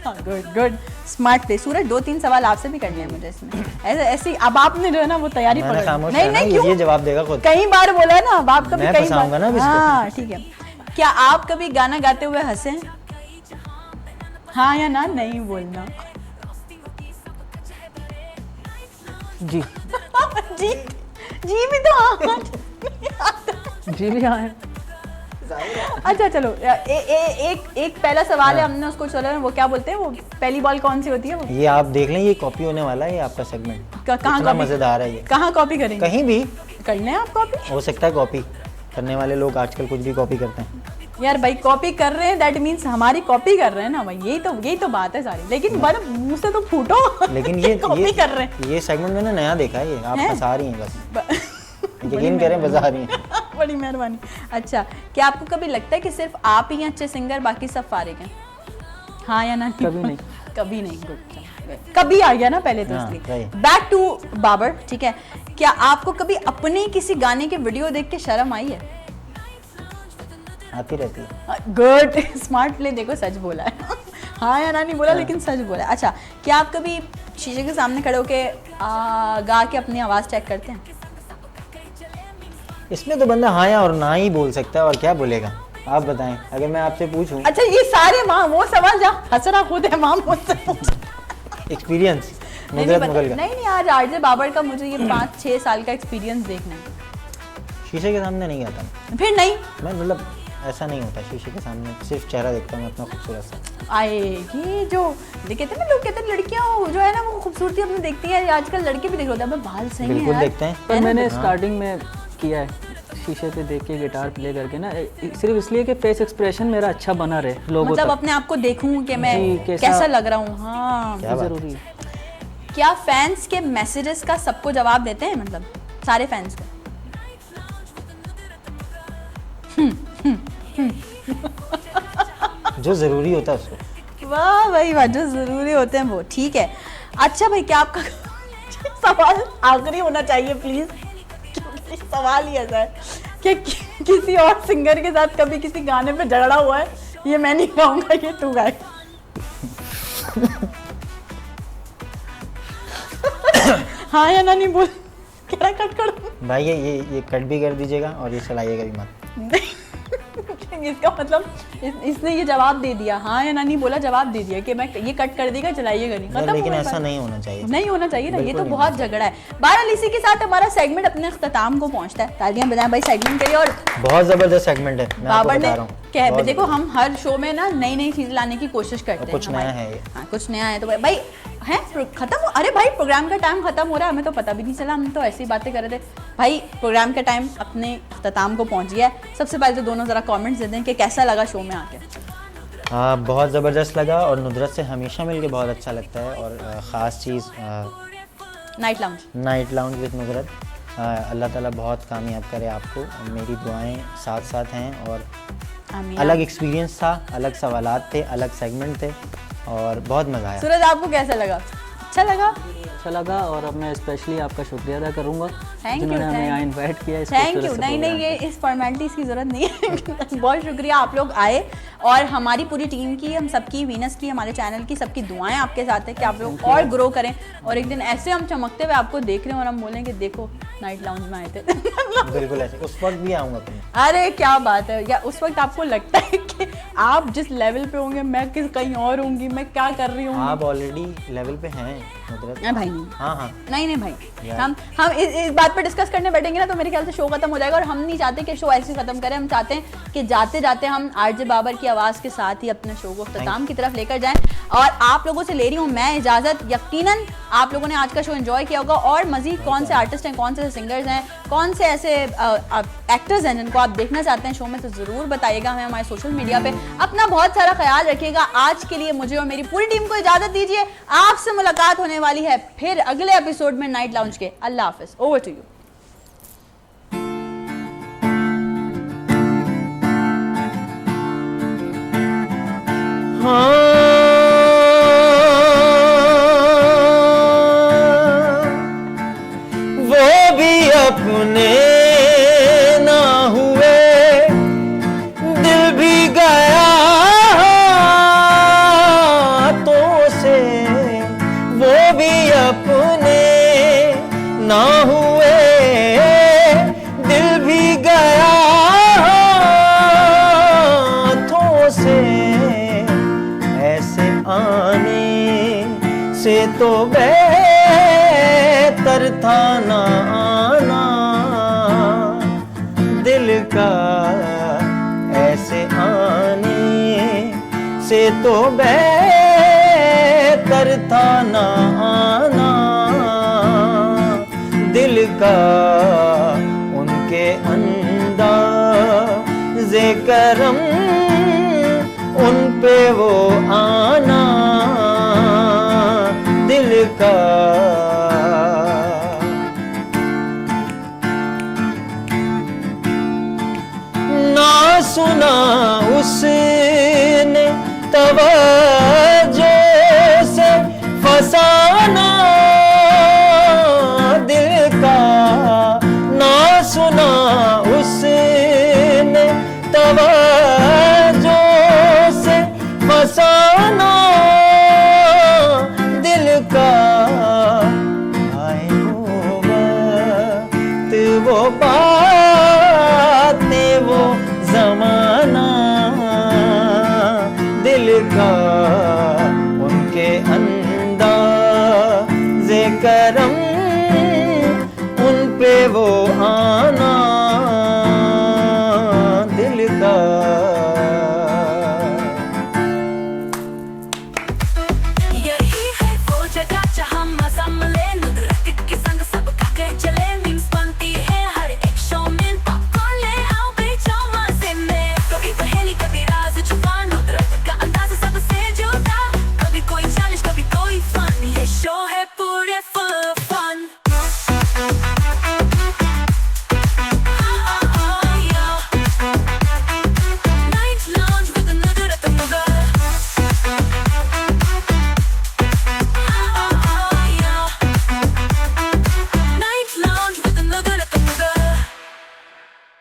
गुड गुड, स्मार्ट थे। सूरज 2-3 सवाल आपसे भी करने हैं मुझे इसमें। ऐसी अब आपने जो है ना वो तैयारी मैंने पकड़ खामोश नहीं रहना, नहीं क्यों? ये जवाब देगा खुद। कई बार बोला है ना, अब आप कभी मैं कई फंसाऊंगा ना अब इसको। हाँ ठीक है। क्या आप कभी गाना गाते हुए हंसे हैं? हाँ या ना, नहीं बोलना। जी जी जी भी तो हाँ। जी भी हाँ है। अच्छा चलो, एक पहला सवाल है, हमने उसको चलो वो क्या बोलते हैं, वो पहली बॉल कौन सी होती है वो? ये आप देख लें, ये कॉपी होने वाला है, ये आपका सेगमेंट। कहाँ इतना कॉपी? मजेदार है ये। कहाँ कॉपी करेंगे? कहीं भी करने हैं आप कॉपी? हो सकता है कॉपी करने वाले लोग आजकल कुछ भी कॉपी करते हैं। यार भाई कॉपी कर रहे हैं दैट मीन्स हमारी कॉपी कर रहे हैं ना भाई, यही तो बात है सारी। लेकिन बड़ा मुंह से तो फूटो। लेकिन ये कॉपी कर रहे हैं। ये सेगमेंट मैंने नया देखा है, ये आप हैं? फंसा रही हैं बस। यकीन करें फंसा रही हैं। बड़ी मेहरबानी। अच्छा, क्या आपको कभी लगता है कि सिर्फ आप ही अच्छे सिंगर, बाकी सब फारिग हैं? हाँ या ना? कभी नहीं। कभी नहीं। गुड, कभी आ गया ना पहले तो हाँ, इसलिए। right. बैक टू बाबर, ठीक है। क्या आपको कभी अपने किसी गाने के वीडियो देख के शर्म आई है? आती रहती है। गुड, स्मार्ट प्ले, देखो सच बोला है। हाँ या ना नहीं बोला, लेकिन सच बोला है। अच्छा, क्या आप कभी शीशे के सामने खड़े होके गा के अपनी आवाज़ चेक करते हैं? इसमें तो बंदा हाँ या और ना ही बोल सकता है, और क्या बोलेगा आप बताएं। अगर मैं आपसे पूछूं अच्छा, ये सारे माँ वो सवाल जहाँ हंसना खुद है, माँ मुझसे पूछ। एक्सपीरियंस नहीं नुसरत मुगल का, नहीं, आज आरजे बाबर का मुझे ये 5-6 साल का एक्सपीरियंस देखना है। शीशे के सामने नहीं आता मैं। फिर नहीं मैं मतलब ऐसा नहीं होता, शीशे के सामने सिर्फ चेहरा देखता हूँ अपना खूबसूरत सा। आएगी जो कहते हैं ना, लोग कहते हैं लड़कियां जो है ना वो खूबसूरती अपनी देखती है, आजकल लड़के भी देख रहे होते हैं, बाल सही है बिल्कुल यार। देखते हैं। पर है ना? मैंने स्टार्टिंग में किया है, शीशे पे देख के गिटार प्ले करके ना, सिर्फ इसलिए कि फेस एक्सप्रेशन मेरा अच्छा बना रहे लोगों मतलब तक। अपने आप को देखूं कि मैं जी, कैसा लग रहा हूँ। हाँ, क्या बात। जरूरी है। क्या फैंस के मैसेजेस का सबको जवाब देते हैं, मतलब सारे फैंस को? जो जरूरी होता है उसको। वाह भाई वाह, जो जरूरी होते हैं वो, ठीक है। अच्छा भाई, क्या आपका सवाल आखिरी होना चाहिए प्लीज, सवाल ही ऐसा है कि किसी और सिंगर के साथ कभी किसी गाने पे झगड़ा हुआ है? ये मैं नहीं गाऊंगा, ये तू गाए। हाँ या ना नहीं बोल, कह रहा कट कर दूं। भाई ये कट भी कर दीजिएगा और ये चलाइएगा भी मत। इसका मतलब इसने ये जवाब दे दिया, हाँ या ना नहीं बोला, जवाब दे दिया कि मैं ये कट कर देगा, चलाइएगा नहीं, खत्म। लेकिन हुआ ऐसा बात। नहीं होना चाहिए। नहीं होना चाहिए ना, ये बिल्कुल तो नहीं बहुत झगड़ा है। बहरहाल इसी के साथ हमारा सेगमेंट अपने अख्ताम को पहुंचता है। तालियां बजाएं भाई सेगमेंट के लिए। और बहुत जबरदस्त सेगमेंट है, मैं आपको बाबर बता ने रहा हूँ। कह बहुत देखो, हम हर शो में ना नई नई चीज लाने की कोशिश करते हैं। कुछ नया हमारे- है ये। हाँ, कुछ नया है तो भाई है खत्म हो। अरे भाई प्रोग्राम का टाइम खत्म हो रहा है, हमें तो पता भी नहीं चला, हम तो ऐसी बातें कर रहे थे। भाई प्रोग्राम का टाइम अपने अख्ताम को पहुंच गया है। सबसे पहले तो दोनों जरा कमेंट्स दे दें कि कैसा लगा शो में आके। बहुत ज़बरदस्त लगा, और नुसरत से हमेशा मिलके बहुत अच्छा लगता है। और ख़ास चीज़ night lounge, night lounge with Nusrat, अल्लाह ताला बहुत कामयाब करे आपको। मेरी दुआएं साथ साथ हैं। और आमीन। अलग एक्सपीरियंस था, अलग सवालात थे, अलग सेगमेंट थे, और बहुत मज़ा आया। सूरज आपको कैसा लगा? अच्छा लगा? अच्छा लगा। और अब मैं स्पेशली आपका शुक्रिया अदा करूंगा Thank you, जिन्होंने हमें thank यहाँ you. इन्वाइट किया इस थैंक खूबसूरत यू। से नहीं प्रोग्राम ये पे। इस फॉर्मेलिटीज़ की ज़रूरत नहीं है। बहुत शुक्रिया, आप लोग आए। और हमारी पूरी टीम की, हम सबकी, वीनस की, हमारे चैनल की, सबकी दुआएं आपके साथ है कि आप लोग और ग्रो करें। और एक दिन ऐसे हम चमकते हुए आपको देख रहे हैं और हम बोलेंगे देखो नाइट लाउंज में आए थे। बिल्कुल ऐसे उस वक्त भी आऊँगा फिर। अरे क्या बात है, या उस वक्त आपको लगता है कि आप जिस लेवल पे होंगे मैं किस कहीं और होंगी, मैं क्या कर रही हूँ? आप ऑलरेडी लेवल पे हैं नुसरत। भाई नहीं, हाँ हाँ, नहीं भाई, यार। हम इस बात पे डिस्कस करने बैठेंगे ना तो मेरे ख्याल से शो खत्म हो जाएगा। और हम नहीं चाहते कि शो ऐसे खत्म करें, हम चाहते हैं कि जाते जाते हम आरजे बाबर की आवाज़ के साथ ही अपने शो को अख्ताम की तरफ लेकर जाएं। और आप लोगों से ले रही हूँ मैं इजाज़त। यकीनन आप लोगों ने आज का शो एंजॉय किया होगा। और मज़ीद कौन से आर्टिस्ट हैं, कौन से सिंगर्स हैं, कौन से ऐसे एक्टर्स हैं जिनको आप देखना चाहते हैं शो में, तो ज़रूर बताइएगा हमें हमारे सोशल मीडिया पे। अपना बहुत सारा ख्याल रखिएगा। आज के लिए मुझे और मेरी पूरी टीम को इजाज़त दीजिए। आपसे मुलाकात होने वाली है फिर अगले एपिसोड में नाइट लाउंज के। अल्लाह हाफिज़। Over to you. अपने ना हुए, दिल भी गया तो से, वो भी अपने ना हुए, दिल भी गया तो से। ऐसे आने से तो बेहतर था ना आना दिल का, ऐसे आने से तो बेहतर था ना आना दिल का। उनके अंदाज़े करम उन पे वो आना दिल का। ना सुना उसने तवज्जो से फसाना दिल का, ना सुना उसने तवज्जो से फसाना दिल का। आए वो वक्त वो बातें वो ज़माना दिल का। उनके अंदाज़े करम उन पे वो